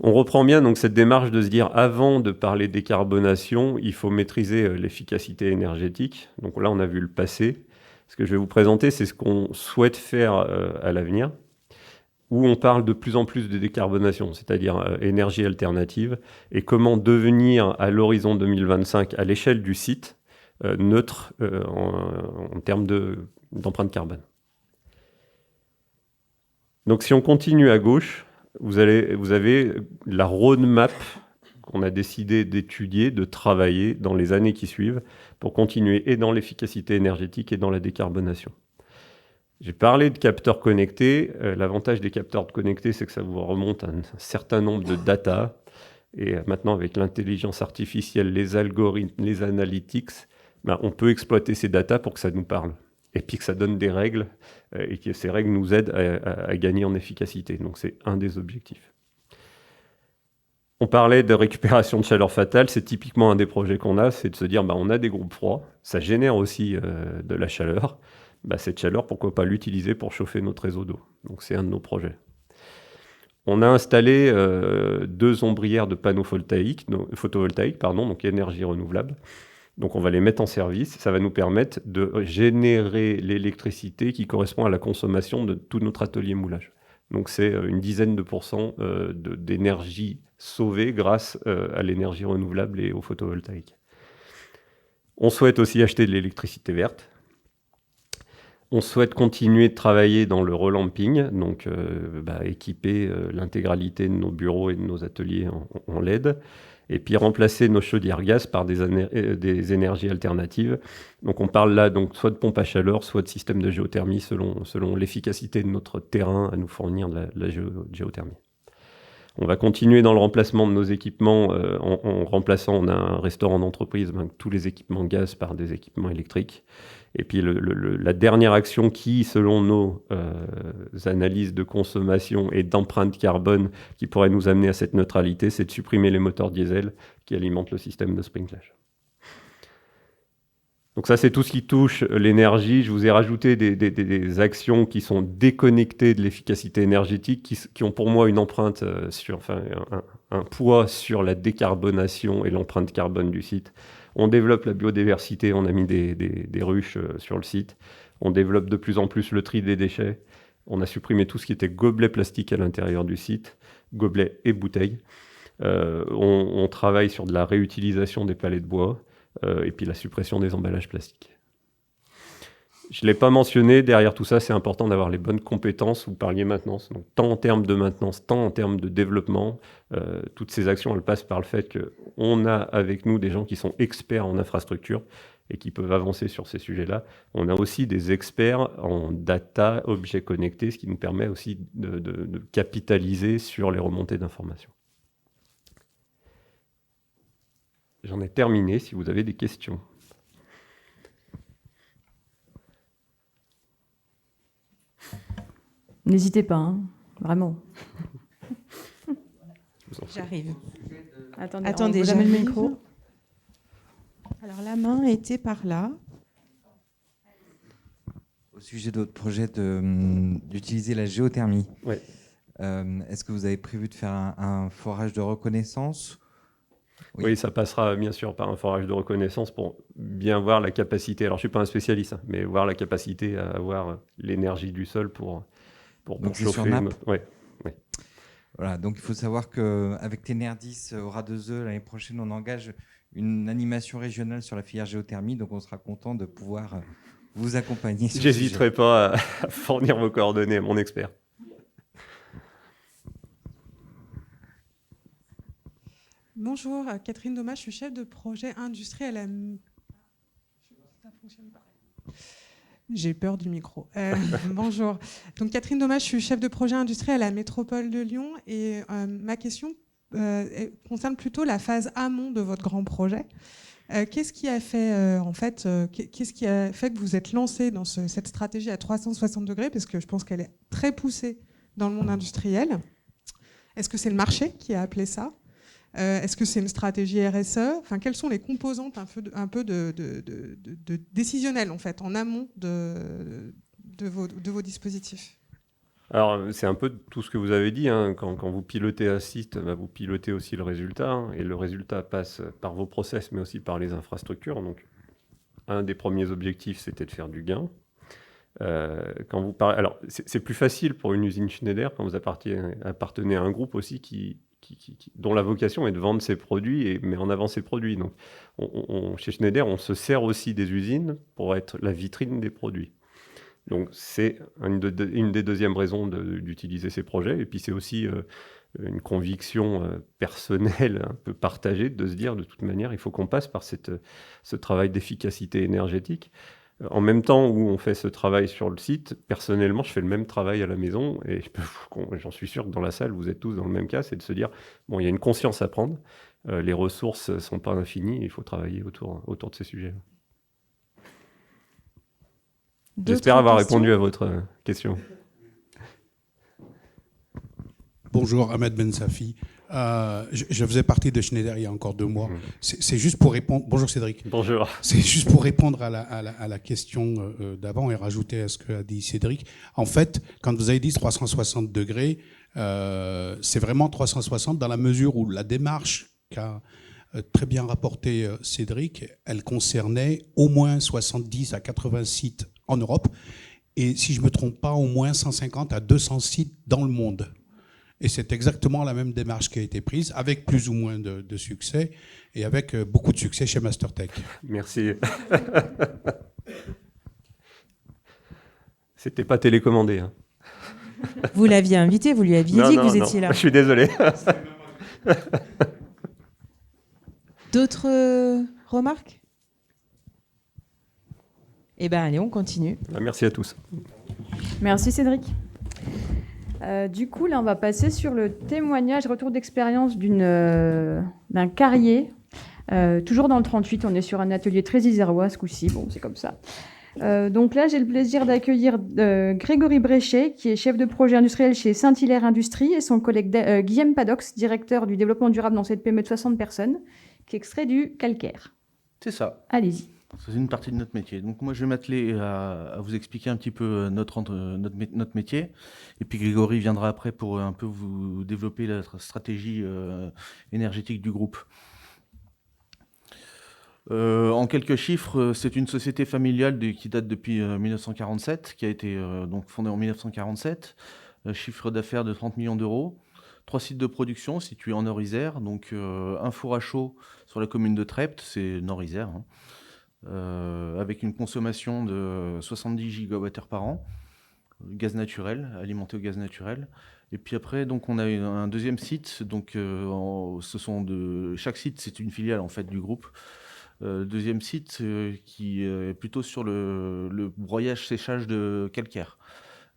On reprend bien donc cette démarche de se dire avant de parler décarbonation, il faut maîtriser l'efficacité énergétique. Donc là, on a vu le passé. Ce que je vais vous présenter, c'est ce qu'on souhaite faire à l'avenir, où on parle de plus en plus de décarbonation, c'est-à-dire énergie alternative, et comment devenir à l'horizon 2025, à l'échelle du site, neutre en termes d'empreinte carbone. Donc si on continue à gauche, vous avez la roadmap qu'on a décidé d'étudier, de travailler dans les années qui suivent pour continuer et dans l'efficacité énergétique et dans la décarbonation. J'ai parlé de capteurs connectés. L'avantage des capteurs connectés, c'est que ça vous remonte à un certain nombre de data. Et maintenant, avec l'intelligence artificielle, les algorithmes, les analytics, on peut exploiter ces data pour que ça nous parle. Et puis que ça donne des règles et que ces règles nous aident à gagner en efficacité. Donc c'est un des objectifs. On parlait de récupération de chaleur fatale, c'est typiquement un des projets qu'on a, c'est de se dire on a des groupes froids, ça génère aussi de la chaleur. Cette chaleur, pourquoi pas l'utiliser pour chauffer notre réseau d'eau. Donc c'est un de nos projets. On a installé 2 ombrières de panneaux photovoltaïques, donc énergie renouvelable. Donc on va les mettre en service, ça va nous permettre de générer l'électricité qui correspond à la consommation de tout notre atelier moulage. Donc c'est une dizaine de pourcents d'énergie sauvée grâce à l'énergie renouvelable et au photovoltaïque. On souhaite aussi acheter de l'électricité verte. On souhaite continuer de travailler dans le relamping, donc équiper l'intégralité de nos bureaux et de nos ateliers en LED, et puis remplacer nos chaudières gaz par des énergies alternatives. Donc on parle là donc soit de pompe à chaleur, soit de système de géothermie selon l'efficacité de notre terrain à nous fournir de la géothermie. On va continuer dans le remplacement de nos équipements en remplaçant, on a un restaurant d'entreprise, tous les équipements gaz par des équipements électriques. Et puis la dernière action qui, selon nos analyses de consommation et d'empreinte carbone, qui pourrait nous amener à cette neutralité, c'est de supprimer les moteurs diesel qui alimentent le système de sprinklage. Donc ça, c'est tout ce qui touche l'énergie. Je vous ai rajouté des actions qui sont déconnectées de l'efficacité énergétique, qui ont pour moi une empreinte un poids sur la décarbonation et l'empreinte carbone du site. On développe la biodiversité, on a mis des ruches sur le site. On développe de plus en plus le tri des déchets. On a supprimé tout ce qui était gobelets plastiques à l'intérieur du site, gobelets et bouteilles. On travaille sur de la réutilisation des palettes de bois. Et puis la suppression des emballages plastiques. Je ne l'ai pas mentionné, derrière tout ça, c'est important d'avoir les bonnes compétences. Vous parliez maintenance, donc tant en termes de maintenance, tant en termes de développement. Toutes ces actions, elles passent par le fait qu'on a avec nous des gens qui sont experts en infrastructure et qui peuvent avancer sur ces sujets-là. On a aussi des experts en data, objets connectés, ce qui nous permet aussi de capitaliser sur les remontées d'informations. J'en ai terminé, si vous avez des questions. N'hésitez pas, hein, vraiment. J'arrive. Attendez, vous avez le micro. Alors la main était par là. Au sujet de votre projet d'utiliser la géothermie, Ouais. Est-ce que vous avez prévu de faire un forage de reconnaissance ? Oui, ça passera bien sûr par un forage de reconnaissance pour bien voir la capacité. Alors, je ne suis pas un spécialiste, mais voir la capacité à avoir l'énergie du sol pour Donc, c'est chauffer. sur nappe. Ouais. Voilà, donc il faut savoir qu'avec Tenerdis, au Ras-de-Zeu, l'année prochaine, on engage une animation régionale sur la filière géothermie. Donc, on sera content de pouvoir vous accompagner. J'hésiterai pas à fournir vos coordonnées à mon expert. Bonjour, Catherine Dommage, je suis chef de projet industriel à... Ça fonctionne pas. J'ai peur du micro. Bonjour. Donc Catherine Dommage, je suis chef de projet industriel à la métropole de Lyon et ma question concerne plutôt la phase amont de votre grand projet. Qu'est-ce qui a fait qu'est-ce qui a fait que vous êtes lancé dans cette stratégie à 360 degrés, parce que je pense qu'elle est très poussée dans le monde industriel. Est-ce que c'est le marché qui a appelé ça ? Est-ce que c'est une stratégie RSE ? Enfin, quelles sont les composantes un peu de décisionnelles en fait en amont de vos dispositifs ? Alors, c'est un peu tout ce que vous avez dit. Hein. Quand vous pilotez un site, vous pilotez aussi le résultat. Hein, et le résultat passe par vos process, mais aussi par les infrastructures. Donc, un des premiers objectifs, c'était de faire du gain. Quand vous parlez, alors, c'est plus facile pour une usine Schneider quand vous appartenez à un groupe aussi dont la vocation est de vendre ses produits et met en avant ses produits. Donc, chez Schneider, on se sert aussi des usines pour être la vitrine des produits. Donc, c'est une des deuxièmes raisons d'utiliser ces projets. Et puis, c'est aussi une conviction personnelle un peu partagée de se dire, de toute manière, il faut qu'on passe par ce travail d'efficacité énergétique. En même temps où on fait ce travail sur le site, personnellement, je fais le même travail à la maison et j'en suis sûr que dans la salle, vous êtes tous dans le même cas, c'est de se dire, bon, il y a une conscience à prendre, les ressources ne sont pas infinies, il faut travailler autour de ces sujets. J'espère avoir répondu à votre question. Bonjour, Ahmed Ben Safi. Je faisais partie de Schneider il y a encore 2 mois. C'est juste pour répondre. Bonjour Cédric. Bonjour. C'est juste pour répondre à la question d'avant et rajouter à ce qu'a dit Cédric. En fait, quand vous avez dit 360 degrés, c'est vraiment 360 dans la mesure où la démarche qu'a très bien rapporté Cédric, elle concernait au moins 70 à 80 sites en Europe. et si je ne me trompe pas, au moins 150 à 200 sites dans le monde. Et c'est exactement la même démarche qui a été prise, avec plus ou moins de succès, et avec beaucoup de succès chez Mastertech. Merci. C'était pas télécommandé. Hein. Vous l'aviez invité, vous lui aviez dit que vous étiez là. Je suis désolé. D'autres remarques? Eh bien, allez, on continue. Merci à tous. Merci Cédric. Du coup, là, on va passer sur le témoignage, retour d'expérience d'un carrier. Toujours dans le 38, on est sur un atelier très isérois ce coup-ci, bon, c'est comme ça. Donc là, j'ai le plaisir d'accueillir Grégory Bréchet, qui est chef de projet industriel chez Saint-Hilaire Industrie, et son collègue Guillaume Padox, directeur du développement durable dans cette PME de 60 personnes, qui est extrait du calcaire. C'est ça. Allez-y. C'est une partie de notre métier. Donc moi, je vais m'atteler à vous expliquer un petit peu notre métier. Et puis Grégory viendra après pour un peu vous développer la stratégie énergétique du groupe. En quelques chiffres, c'est une société familiale qui date depuis 1947, qui a été donc fondée en 1947. Chiffre d'affaires de 30 millions d'euros. 3 sites de production situés en Nord-Isère. Donc un four à chaud sur la commune de Trepte, c'est Nord-Isère, hein. Avec une consommation de 70 gigawattheures par an, gaz naturel, alimenté au gaz naturel. Et puis après, donc, on a un deuxième site. Donc, chaque site, c'est une filiale en fait du groupe. Deuxième site qui est plutôt sur le broyage-séchage de calcaire,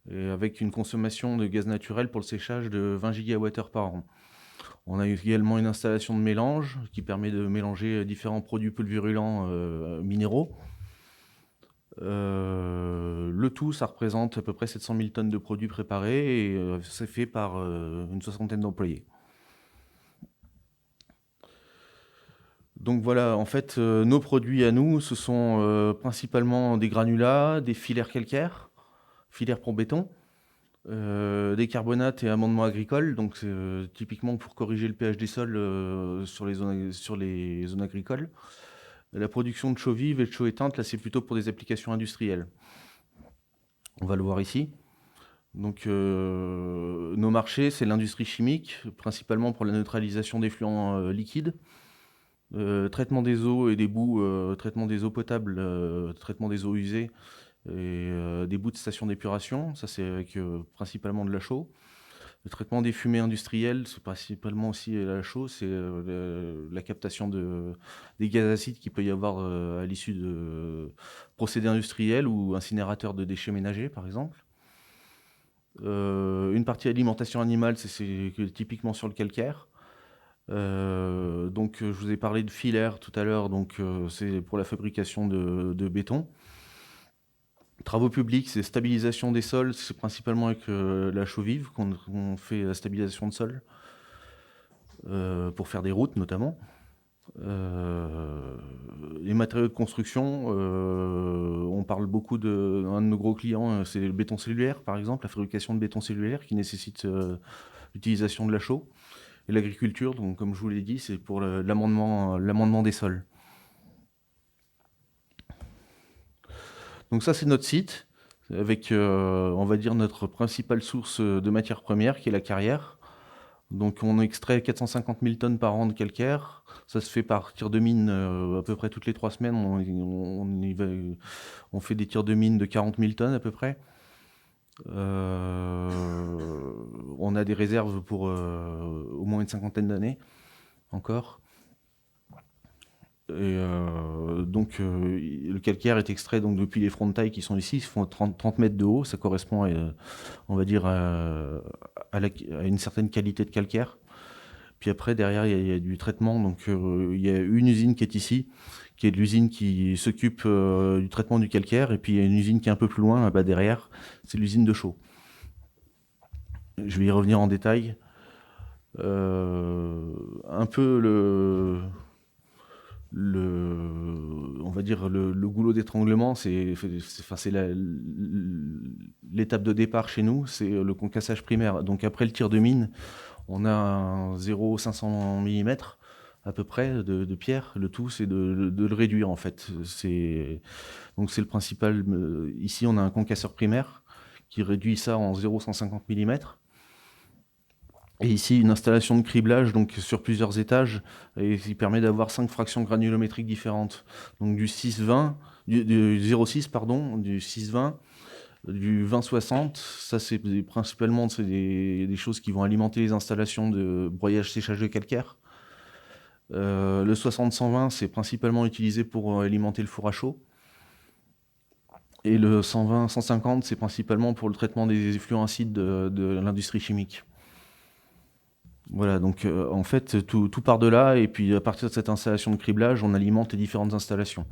et avec une consommation de gaz naturel pour le séchage de 20 gigawattheures par an. On a également une installation de mélange qui permet de mélanger différents produits pulvérulents minéraux. Le tout, ça représente à peu près 700 000 tonnes de produits préparés, et c'est fait par une 60aine d'employés. Donc voilà, en fait, nos produits à nous, ce sont principalement des granulats, des filaires calcaires, filaires pour béton, des carbonates et amendements agricoles, donc typiquement pour corriger le pH des sols sur les zones agricoles. La production de chaux vive et de chaux éteinte, là, c'est plutôt pour des applications industrielles. On va le voir ici. Donc, nos marchés, c'est l'industrie chimique, principalement pour la neutralisation des fluents liquides, traitement des eaux et des boues, traitement des eaux potables, traitement des eaux usées, et des bouts de stations d'épuration. Ça, c'est avec principalement de la chaux. Le traitement des fumées industrielles, c'est principalement aussi la chaux, c'est la captation des gaz acides qu'il peut y avoir à l'issue de procédés industriels ou incinérateurs de déchets ménagers, par exemple. Une partie alimentation animale, c'est typiquement sur le calcaire. Donc, je vous ai parlé de filaire tout à l'heure, donc c'est pour la fabrication de béton. Travaux publics, c'est stabilisation des sols, c'est principalement avec la chaux vive qu'on fait la stabilisation de sol, pour faire des routes notamment. Les matériaux de construction, on parle beaucoup d'un de nos gros clients, c'est le béton cellulaire par exemple, la fabrication de béton cellulaire qui nécessite l'utilisation de la chaux. Et l'agriculture, donc comme je vous l'ai dit, c'est pour l'amendement des sols. Donc ça, c'est notre site, avec, on va dire, notre principale source de matières premières, qui est la carrière. Donc on extrait 450 000 tonnes par an de calcaire. Ça se fait par tir de mine à peu près toutes les 3 semaines. On fait des tirs de mine de 40 000 tonnes à peu près. On a des réserves pour au moins une 50aine d'années encore. Et donc le calcaire est extrait donc depuis les fronts de taille qui sont ici, ils font 30 mètres de haut, ça correspond on va dire à une certaine qualité de calcaire. Puis après derrière il y a du traitement, donc il y a une usine qui est ici, qui est de l'usine qui s'occupe du traitement du calcaire, et puis il y a une usine qui est un peu plus loin, là-bas derrière, c'est l'usine de chaux. Je vais y revenir en détail. Un peu on va dire le goulot d'étranglement, c'est l'étape de départ chez nous, c'est le concassage primaire. Donc après le tir de mine, on a un 0,500 mm à peu près de pierre. Le tout, c'est de le réduire en fait. Donc c'est le principal. Ici, on a un concasseur primaire qui réduit ça en 0,150 mm. Et ici, une installation de criblage donc sur plusieurs étages et qui permet d'avoir 5 fractions granulométriques différentes. Donc du 6,20, du 0,6 pardon, du 6,20, du 20,60. Ça, c'est principalement des choses qui vont alimenter les installations de broyage séchage de calcaire. Le 60-120, c'est principalement utilisé pour alimenter le four à chaud. Et le 120-150, c'est principalement pour le traitement des effluents acides de l'industrie chimique. Voilà, donc en fait, tout part de là, et puis à partir de cette installation de criblage, on alimente les différentes installations.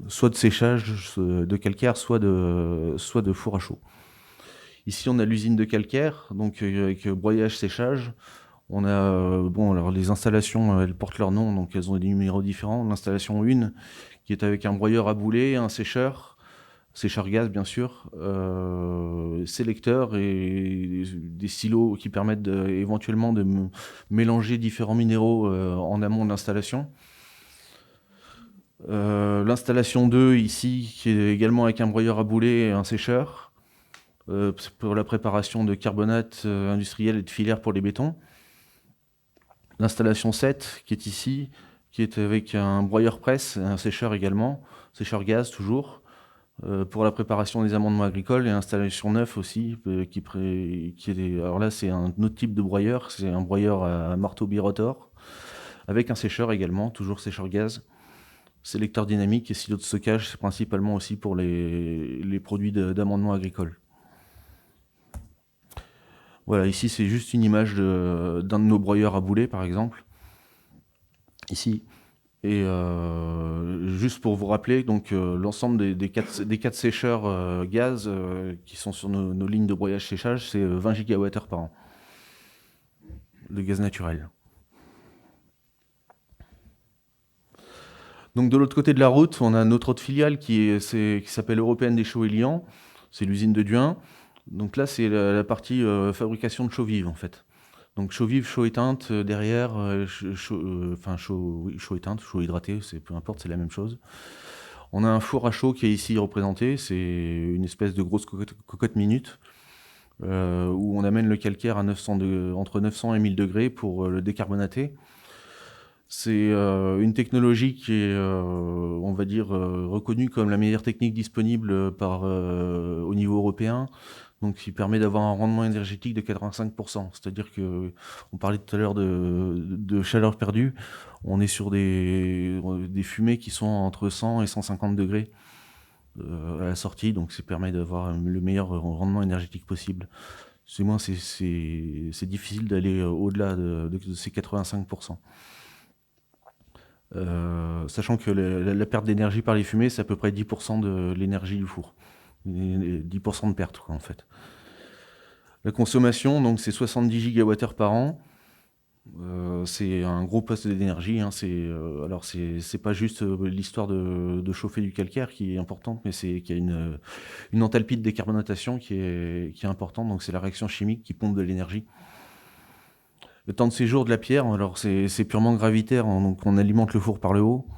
Soit de séchage de calcaire, soit de four à chaud. Ici, on a l'usine de calcaire, donc avec broyage-séchage. On a, alors les installations, elles portent leur nom, donc elles ont des numéros différents. L'installation 1, qui est avec un broyeur à boulet, un sécheur gaz bien sûr, sélecteur et des silos qui permettent éventuellement de mélanger différents minéraux en amont de l'installation. L'installation 2 ici, qui est également avec un broyeur à boulet et un sécheur, pour la préparation de carbonate industriel et de filaire pour les bétons. L'installation 7 qui est ici, qui est avec un broyeur presse, un sécheur également, sécheur gaz toujours, pour la préparation des amendements agricoles, et l'installation 9 aussi, alors là c'est un autre type de broyeur, c'est un broyeur à marteau birotor, avec un sécheur également, toujours sécheur gaz, sélecteur dynamique et silo de stockage, c'est principalement aussi pour les produits d'amendements agricoles. Voilà, ici c'est juste une image d'un de nos broyeurs à boulet par exemple, ici. Et juste pour vous rappeler, donc l'ensemble des quatre sécheurs gaz qui sont sur nos lignes de broyage séchage, c'est 20 gigawattheures par an de gaz naturel. Donc de l'autre côté de la route, on a notre autre filiale qui s'appelle Européenne des Chaux et Liants, c'est l'usine de Duin. Donc là, c'est la partie fabrication de chaux vives en fait. Donc chaux vive, chaux éteinte, derrière, chaux éteinte, chaux hydratée, peu importe, c'est la même chose. On a un four à chaud qui est ici représenté, c'est une espèce de grosse cocotte minute, où on amène le calcaire à entre 900 et 1000 degrés pour le décarbonater. C'est une technologie qui est, on va dire, reconnue comme la meilleure technique disponible au niveau européen. Donc, qui permet d'avoir un rendement énergétique de 85%. C'est-à-dire qu'on parlait tout à l'heure de chaleur perdue. On est sur des fumées qui sont entre 100 et 150 degrés à la sortie. Donc, ça permet d'avoir le meilleur rendement énergétique possible. C'est difficile d'aller au-delà de ces 85%. Sachant que la perte d'énergie par les fumées, c'est à peu près 10% de l'énergie du four. 10% de perte, quoi, en fait. La consommation, donc, c'est 70 gigawattheures par an. C'est un gros poste d'énergie. Hein. Alors, c'est pas juste l'histoire de chauffer du calcaire qui est importante, mais qu'il y a une enthalpie de décarbonatation qui est importante. Donc, c'est la réaction chimique qui pompe de l'énergie. Le temps de séjour de la pierre, alors c'est purement gravitaire. Hein. Donc, on alimente le four par le haut,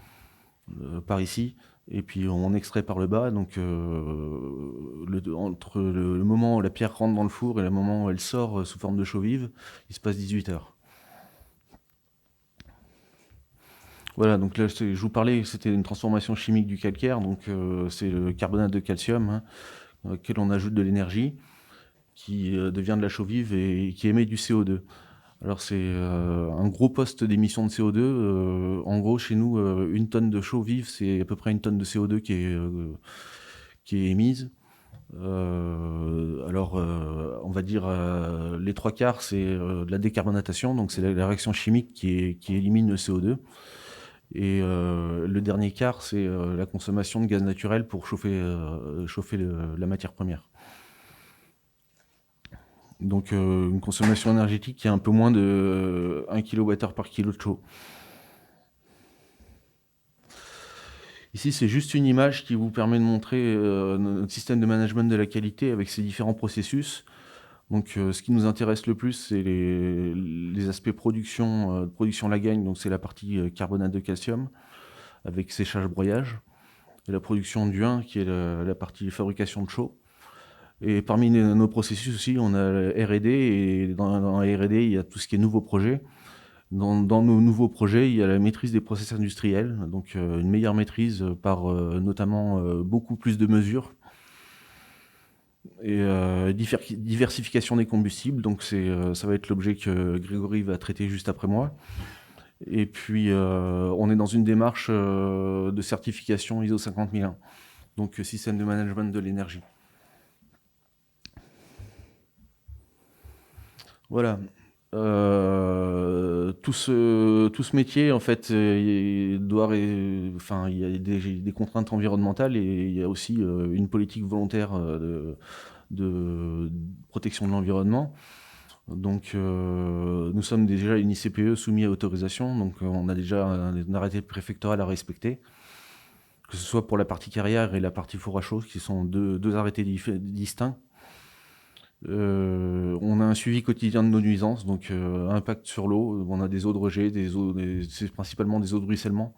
par ici. Et puis on extrait par le bas, donc entre le moment où la pierre rentre dans le four et le moment où elle sort sous forme de chaux vive, il se passe 18 heures. Voilà, donc là je vous parlais, c'était une transformation chimique du calcaire, donc c'est le carbonate de calcium, hein, auquel on ajoute de l'énergie, qui devient de la chaux vive et qui émet du CO2. Alors c'est un gros poste d'émission de CO2. En gros, chez nous, une tonne de chaux vive, c'est à peu près une tonne de CO2 qui est émise. Alors, on va dire les 3/4, c'est de la décarbonatation, donc c'est la réaction chimique qui élimine le CO2. Et le dernier quart, c'est la consommation de gaz naturel pour chauffer la matière première. Donc une consommation énergétique qui est un peu moins de 1 kWh par kilo de chaux. Ici, c'est juste une image qui vous permet de montrer notre système de management de la qualité avec ses différents processus. Donc, ce qui nous intéresse le plus, c'est les aspects production Lagagne, donc c'est la partie carbonate de calcium, avec séchage-broyage, et la production d'Huin, qui est la partie fabrication de chaux. Et parmi nos processus aussi, on a le R&D, et dans la R&D, il y a tout ce qui est nouveaux projets. Dans nos nouveaux projets, il y a la maîtrise des process industriels, donc une meilleure maîtrise par notamment beaucoup plus de mesures, et diversification des combustibles, donc ça va être l'objet que Grégory va traiter juste après moi. Et puis on est dans une démarche de certification ISO 50001, donc système de management de l'énergie. Voilà. Tout ce métier, en fait, il y a des contraintes environnementales, et il y a aussi une politique volontaire de protection de l'environnement. Donc, nous sommes déjà une ICPE soumise à autorisation, donc on a déjà un arrêté préfectoral à respecter, que ce soit pour la partie carrière et la partie four à chaud, qui sont deux arrêtés distincts. On a un suivi quotidien de nos nuisances, donc impact sur l'eau. On a des eaux de rejet, c'est principalement des eaux de ruissellement.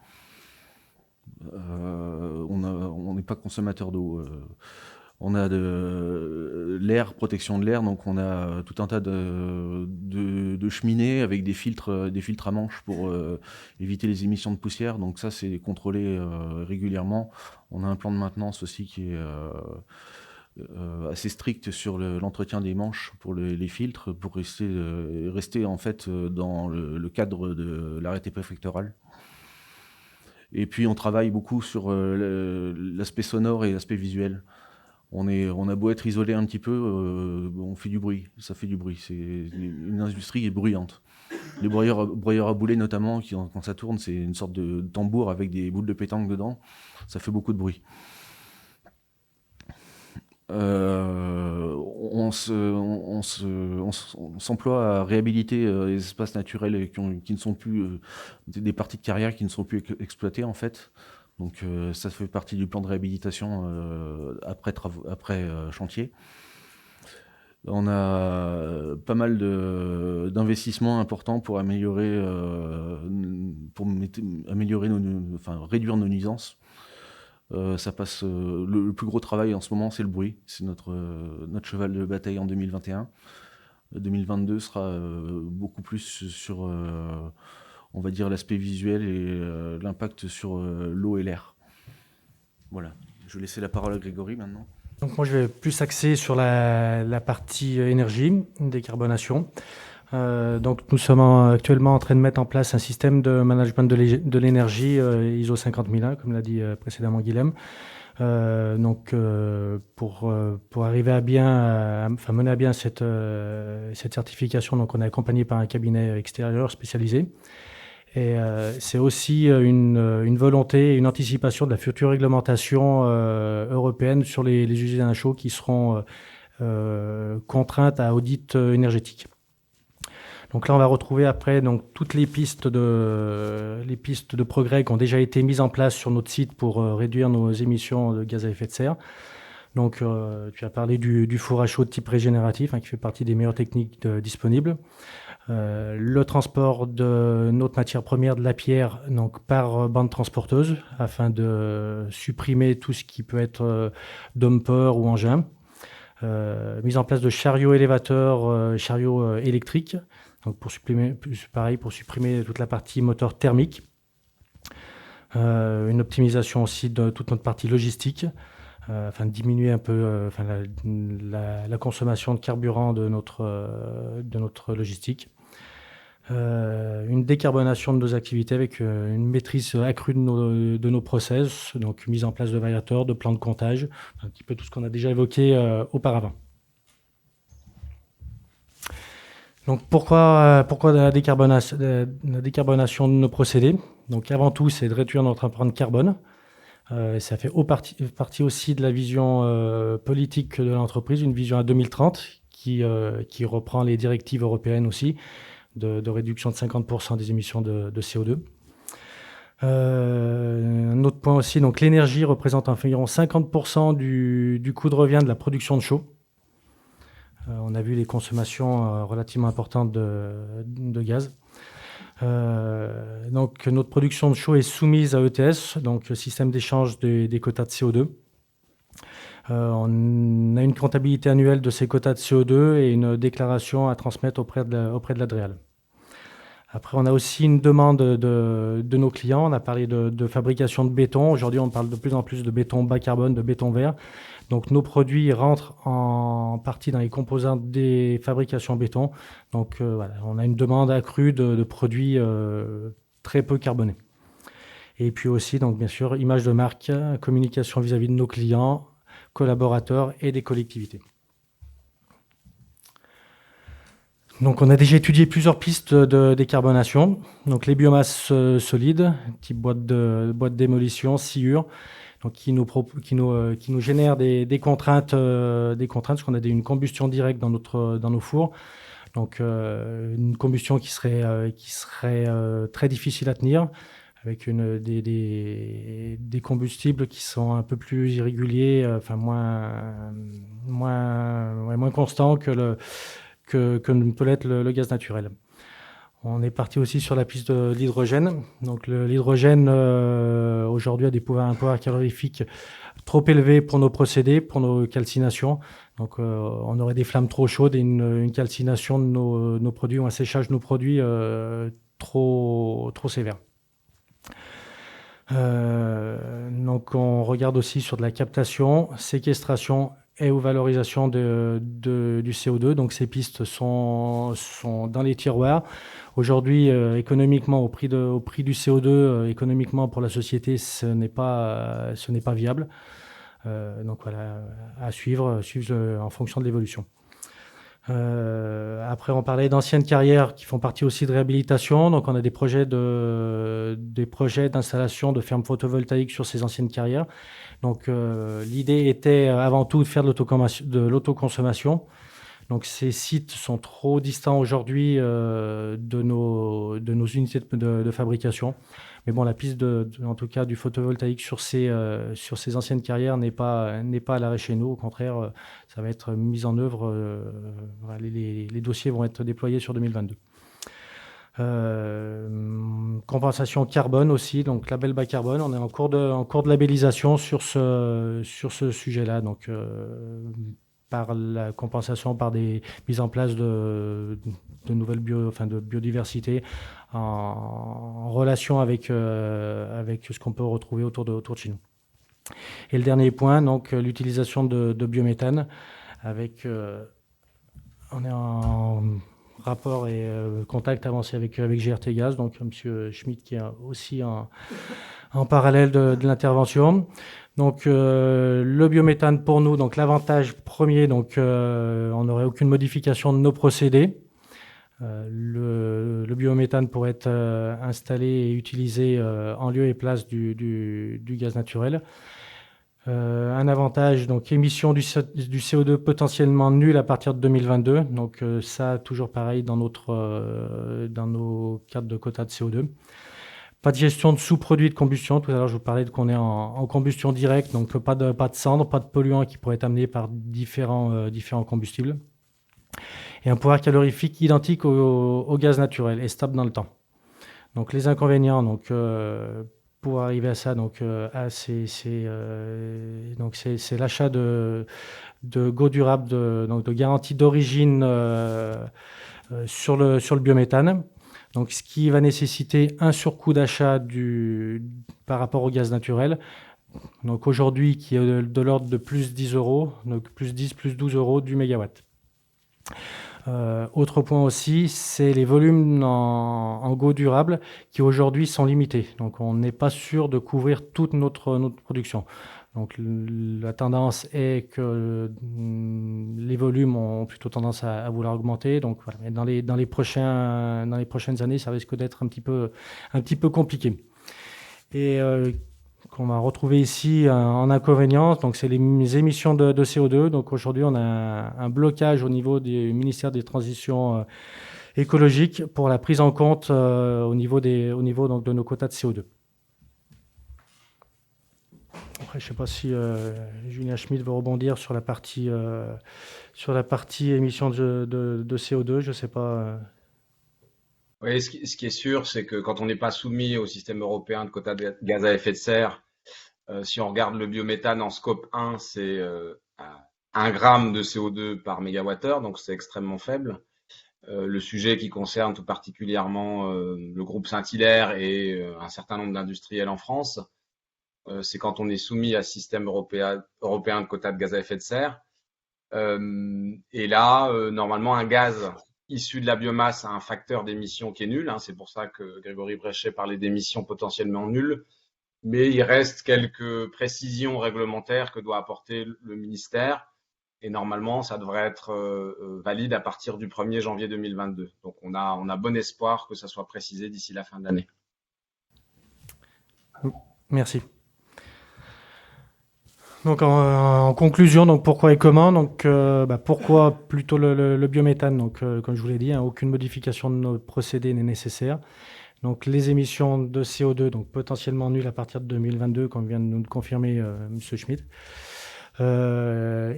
On n'est pas consommateur d'eau. On a de l'air, protection de l'air, donc on a tout un tas de cheminées avec des filtres à manche pour éviter les émissions de poussière. Donc ça, c'est contrôlé régulièrement. On a un plan de maintenance aussi qui est assez strict sur l'entretien des manches pour les filtres, pour rester en fait dans le cadre de l'arrêté préfectoral. Et puis on travaille beaucoup sur l'aspect sonore et l'aspect visuel. On a beau être isolé un petit peu, on fait du bruit, ça fait du bruit. C'est une industrie qui est bruyante. Les broyeurs à boulets notamment, quand ça tourne, c'est une sorte de tambour avec des boules de pétanque dedans. Ça fait beaucoup de bruit. On s'emploie à réhabiliter les espaces naturels qui ne sont plus des parties de carrière qui ne sont plus exploitées en fait. Donc ça fait partie du plan de réhabilitation après chantier. On a pas mal d'investissements importants pour améliorer, réduire nos nuisances. Ça passe. Le plus gros travail en ce moment, c'est le bruit. C'est notre cheval de bataille en 2021. 2022 sera beaucoup plus sur, on va dire, l'aspect visuel et l'impact sur l'eau et l'air. Voilà. Je vais laisser la parole à Grégory maintenant. Donc moi, je vais plus axer sur la partie énergie, décarbonation. Donc nous sommes actuellement en train de mettre en place un système de management de l'énergie ISO 50001, comme l'a dit précédemment Guilhem. Pour arriver à mener à bien cette certification, donc on est accompagné par un cabinet extérieur spécialisé. Et c'est aussi une volonté, une anticipation de la future réglementation européenne sur les usines à chaud qui seront contraintes à audit énergétique. Donc là, on va retrouver après toutes les pistes de progrès qui ont déjà été mises en place sur notre site pour réduire nos émissions de gaz à effet de serre. Donc, tu as parlé du four à chaud de type régénératif, qui fait partie des meilleures techniques disponibles. Le transport de notre matière première, de la pierre, donc par bande transporteuse, afin de supprimer tout ce qui peut être dumper ou engin. Mise en place de chariots élévateurs, chariots électriques. Donc pour supprimer toute la partie moteur thermique. Une optimisation aussi de toute notre partie logistique, afin de diminuer un peu la consommation de carburant de notre logistique. Une décarbonation de nos activités avec une maîtrise accrue de nos process, donc mise en place de variateurs, de plans de comptage, un petit peu tout ce qu'on a déjà évoqué auparavant. Donc pourquoi la décarbonation de nos procédés? Donc avant tout, c'est de réduire notre empreinte carbone. Ça fait partie aussi de la vision politique de l'entreprise, une vision à 2030 qui reprend les directives européennes aussi de réduction de 50% des émissions de CO2. Un autre point aussi, donc l'énergie représente environ 50% du coût de revient de la production de chaux. On a vu les consommations relativement importantes de gaz. Donc notre production de chaux est soumise à ETS, donc le système d'échange des quotas de CO2. On a une comptabilité annuelle de ces quotas de CO2 et une déclaration à transmettre auprès de la DREAL. Après, on a aussi une demande de nos clients. On a parlé de fabrication de béton. Aujourd'hui, on parle de plus en plus de béton bas carbone, de béton vert. Donc, nos produits rentrent en partie dans les composantes des fabrications béton. Donc, voilà, on a une demande accrue de produits très peu carbonés. Et puis aussi, donc, bien sûr, image de marque, communication vis-à-vis de nos clients, collaborateurs et des collectivités. Donc, on a déjà étudié plusieurs pistes de décarbonation. Donc, les biomasses solides, type boîte de démolition, sciure, donc qui nous génèrent des contraintes, parce qu'on a une combustion directe dans nos fours. Donc, une combustion qui serait très difficile à tenir, avec des combustibles qui sont un peu plus irréguliers, enfin moins constants que ne peut l'être le gaz naturel. On est parti aussi sur la piste de l'hydrogène. Donc l'hydrogène aujourd'hui a un pouvoir calorifique trop élevé pour nos procédés, pour nos calcinations. Donc on aurait des flammes trop chaudes et une calcination de nos produits ou un séchage de nos produits trop sévère. Donc on regarde aussi sur de la captation, séquestration et ou valorisation du CO2. Donc ces pistes sont dans les tiroirs. Aujourd'hui, économiquement, au prix du CO2, économiquement pour la société, ce n'est pas viable. Donc voilà, à suivre en fonction de l'évolution. Après, on parlait d'anciennes carrières qui font partie aussi de réhabilitation. Donc, on a des projets d'installation de fermes photovoltaïques sur ces anciennes carrières. Donc, l'idée était avant tout de faire de l'autoconsommation. Donc, ces sites sont trop distants aujourd'hui de nos unités de fabrication. Mais bon, la piste en tout cas du photovoltaïque sur ces anciennes carrières n'est pas à l'arrêt chez nous. Au contraire, ça va être mis en œuvre. Les dossiers vont être déployés sur 2022. Compensation carbone aussi, donc label bas carbone. On est en cours de labellisation sur ce sujet-là. Donc, par la compensation, par des mises en place de nouvelles de biodiversité en relation avec ce qu'on peut retrouver autour de chez nous. Et le dernier point, donc l'utilisation de biométhane avec on est en rapport et contact avancé avec GRT Gaz, donc M. Schmitt qui est aussi en parallèle de l'intervention. Donc le biométhane pour nous, donc l'avantage premier, donc on n'aurait aucune modification de nos procédés. Le biométhane pourrait être installé et utilisé en lieu et place du gaz naturel. Un avantage, donc émission du CO2 potentiellement nul à partir de 2022. Donc ça, toujours pareil dans nos cadres de quotas de CO2. Pas de gestion de sous-produits de combustion. Tout à l'heure, je vous parlais qu'on est en combustion directe, donc pas de cendres, pas de polluants qui pourraient être amenés par différents combustibles. Et un pouvoir calorifique identique au gaz naturel et stable dans le temps. Donc les inconvénients, donc pour arriver à ça, donc c'est l'achat de go durable, de garantie d'origine sur le biométhane. Donc, ce qui va nécessiter un surcoût d'achat par rapport au gaz naturel. Donc, aujourd'hui, qui est de l'ordre de plus 10 euros, donc plus 10, plus 12 euros du mégawatt. Autre point aussi, c'est les volumes en go durable qui aujourd'hui sont limités. Donc, on n'est pas sûr de couvrir toute notre production. Donc, la tendance est que les volumes ont plutôt tendance à vouloir augmenter. Donc, voilà. Mais dans les prochaines années, ça risque d'être un petit peu compliqué. Et qu'on va retrouver ici en inconvénient, donc c'est les émissions de CO2. Donc, aujourd'hui, on a un blocage au niveau du ministère des Transitions écologiques pour la prise en compte au niveau donc, de nos quotas de CO2. Après, je ne sais pas si Julien Schmitt veut rebondir sur la partie émissions de CO2, je ne sais pas. Oui, ce qui est sûr, c'est que quand on n'est pas soumis au système européen de quotas de gaz à effet de serre, si on regarde le biométhane en scope 1, c'est 1 gramme de CO2 par mégawattheure, donc c'est extrêmement faible. Le sujet qui concerne tout particulièrement le groupe Saint-Hilaire et un certain nombre d'industriels en France, c'est quand on est soumis à ce système européen de quotas de gaz à effet de serre. Et là, normalement, un gaz issu de la biomasse a un facteur d'émission qui est nul. C'est pour ça que Grégory Bréchet parlait d'émissions potentiellement nulles. Mais il reste quelques précisions réglementaires que doit apporter le ministère. Et normalement, ça devrait être valide à partir du 1er janvier 2022. Donc, on a bon espoir que ça soit précisé d'ici la fin de l'année. Merci. Donc, en conclusion, donc pourquoi et comment? Donc, pourquoi plutôt le biométhane? Donc, comme je vous l'ai dit, aucune modification de nos procédés n'est nécessaire. Donc, les émissions de CO2, donc potentiellement nulles à partir de 2022, comme vient de nous le confirmer M. Schmitt.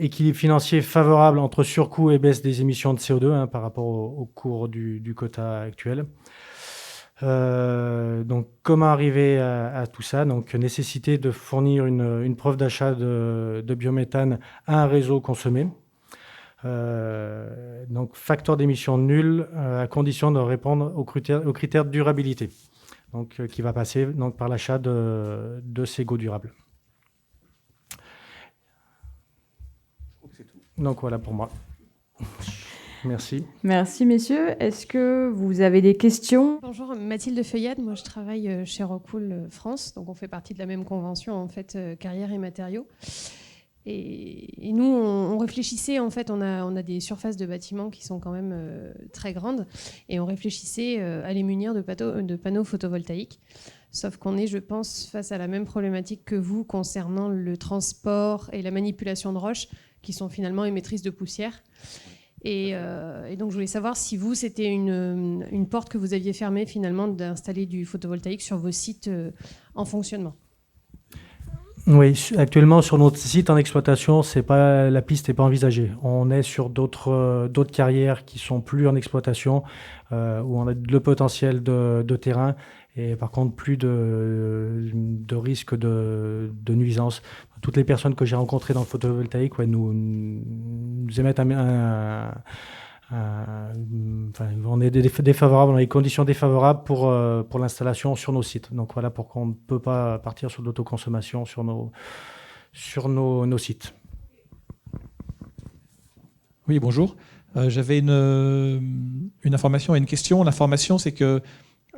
Équilibre financier favorable entre surcoût et baisse des émissions de CO2 par rapport au cours du quota actuel. Donc, comment arriver à tout ça? Donc, nécessité de fournir une preuve d'achat de biométhane à un réseau consommé. Donc, facteur d'émission nul à condition de répondre aux critères de durabilité. Donc, qui va passer donc, par l'achat de Sego durables. Donc voilà pour moi. Merci. Merci messieurs. Est-ce que vous avez des questions? Bonjour, Mathilde Feuillade. Moi, je travaille chez Rockwool France. Donc, on fait partie de la même convention, en fait, carrière et matériaux. Et nous, on réfléchissait, en fait, on a des surfaces de bâtiments qui sont quand même très grandes. Et on réfléchissait à les munir de panneaux photovoltaïques. Sauf qu'on est, je pense, face à la même problématique que vous concernant le transport et la manipulation de roches, qui sont finalement émettrices de poussière. Et donc, je voulais savoir si vous, c'était une porte que vous aviez fermée, finalement, d'installer du photovoltaïque sur vos sites en fonctionnement. Oui, actuellement, sur notre site en exploitation, la piste n'est pas envisagée. On est sur d'autres carrières qui sont plus en exploitation, où on a le potentiel de terrain, et par contre, plus de risque de nuisance. Toutes les personnes que j'ai rencontrées dans le photovoltaïque nous émettent on est défavorable, on a des conditions défavorables pour l'installation sur nos sites. Donc voilà pourquoi on ne peut pas partir sur l'autoconsommation sur nos sites. Oui, bonjour. J'avais une information et une question. L'information, c'est que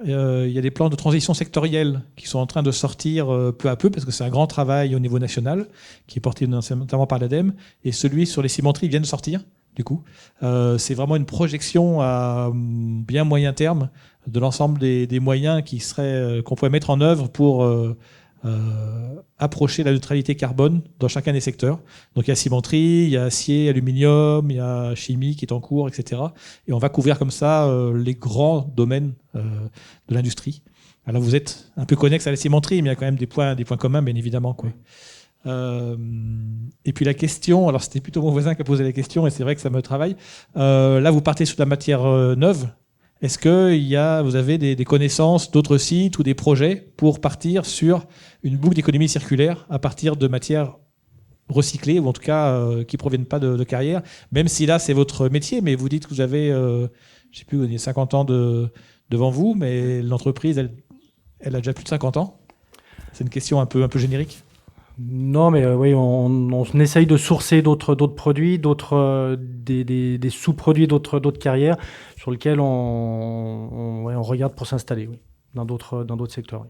il y a des plans de transition sectorielle qui sont en train de sortir peu à peu, parce que c'est un grand travail au niveau national, qui est porté notamment par l'ADEME, et celui sur les cimenteries vient de sortir, du coup. C'est vraiment une projection à bien moyen terme de l'ensemble des moyens qu'on pourrait mettre en œuvre pour approcher la neutralité carbone dans chacun des secteurs. Donc il y a cimenterie, il y a acier, aluminium, il y a chimie qui est en cours, etc. Et on va couvrir comme ça les grands domaines de l'industrie. Alors vous êtes un peu connexe à la cimenterie, mais il y a quand même des points communs, bien évidemment, quoi. Et puis la question, alors c'était plutôt mon voisin qui a posé la question, et c'est vrai que ça me travaille. Là, vous partez sur de la matière neuve. Est-ce que vous avez des connaissances d'autres sites ou des projets pour partir sur une boucle d'économie circulaire à partir de matières recyclées, ou en tout cas qui ne proviennent pas de carrière, même si là c'est votre métier, mais vous dites que vous avez, je ne sais plus, vous avez 50 ans devant vous, mais l'entreprise, elle a déjà plus de 50 ans. C'est une question un peu générique. Non, mais oui, on essaye de sourcer d'autres produits, des sous-produits d'autres carrières sur lesquels on regarde pour s'installer, oui, dans d'autres secteurs. Oui.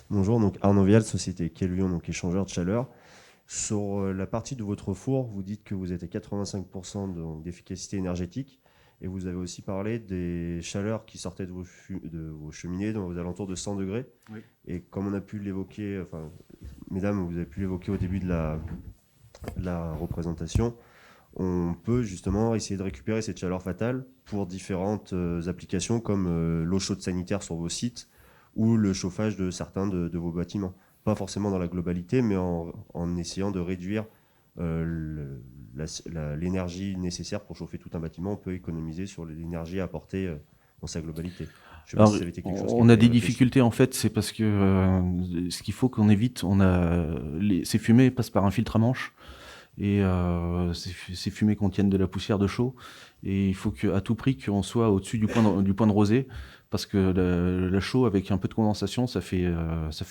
Bonjour, donc Arnaud Vial, société Keluion, donc échangeur de chaleur. Sur la partie de votre four, vous dites que vous êtes à 85% d'efficacité énergétique, et vous avez aussi parlé des chaleurs qui sortaient de vos cheminées dans aux alentours de 100 degrés. Oui. Et comme on a pu l'évoquer, mesdames, vous avez pu l'évoquer au début de la représentation, on peut justement essayer de récupérer cette chaleur fatale pour différentes applications comme l'eau chaude sanitaire sur vos sites ou le chauffage de certains de vos bâtiments. pas forcément dans la globalité, mais en essayant de réduire l'énergie nécessaire pour chauffer tout un bâtiment. On peut économiser sur l'énergie apportée dans sa globalité. Alors, on a des difficultés en fait, c'est parce que ce qu'il faut qu'on évite, ces fumées passent par un filtre à manche et ces fumées contiennent de la poussière de chaux et il faut qu'à tout prix qu'on soit au-dessus du point de rosée parce que la chaux avec un peu de condensation ça fait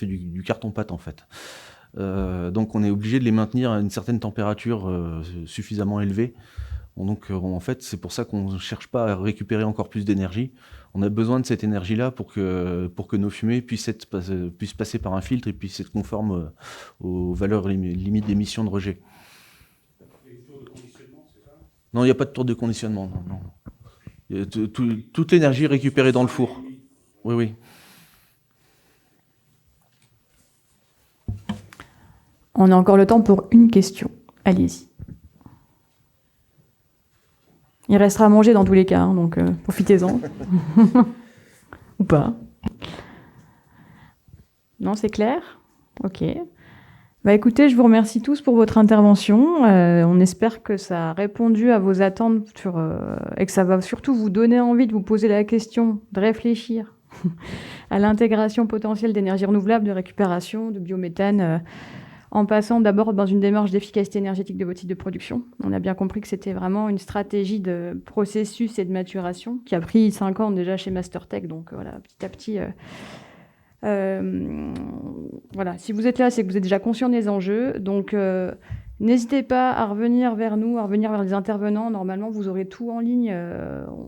du carton-pâte en fait. Donc on est obligé de les maintenir à une certaine température suffisamment élevée. Donc en fait c'est pour ça qu'on ne cherche pas à récupérer encore plus d'énergie. On a besoin de cette énergie-là pour que nos fumées puissent passer par un filtre et puissent être conformes aux valeurs limites d'émission de rejet. Non, il n'y a pas de tour de conditionnement. Non. Toute l'énergie est récupérée dans le four. Oui, oui. On a encore le temps pour une question. Allez-y. Il restera à manger dans tous les cas, hein, donc profitez-en. Ou pas. Non, c'est clair ? Ok. Bah écoutez, je vous remercie tous pour votre intervention. On espère que ça a répondu à vos attentes et que ça va surtout vous donner envie de vous poser la question, de réfléchir à l'intégration potentielle d'énergie renouvelable, de récupération, de biométhane, en passant d'abord dans une démarche d'efficacité énergétique de votre site de production. On a bien compris que c'était vraiment une stratégie de processus et de maturation qui a pris 5 ans déjà chez Mastertech. Donc voilà, petit à petit... voilà, si vous êtes là, c'est que vous êtes déjà conscient des enjeux. Donc n'hésitez pas à revenir vers nous, à revenir vers les intervenants. Normalement, vous aurez tout en ligne.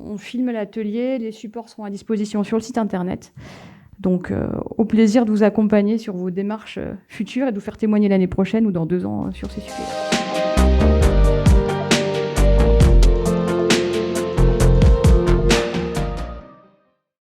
On filme l'atelier, les supports seront à disposition sur le site internet. Donc, au plaisir de vous accompagner sur vos démarches futures et de vous faire témoigner l'année prochaine ou dans 2 ans sur ces sujets.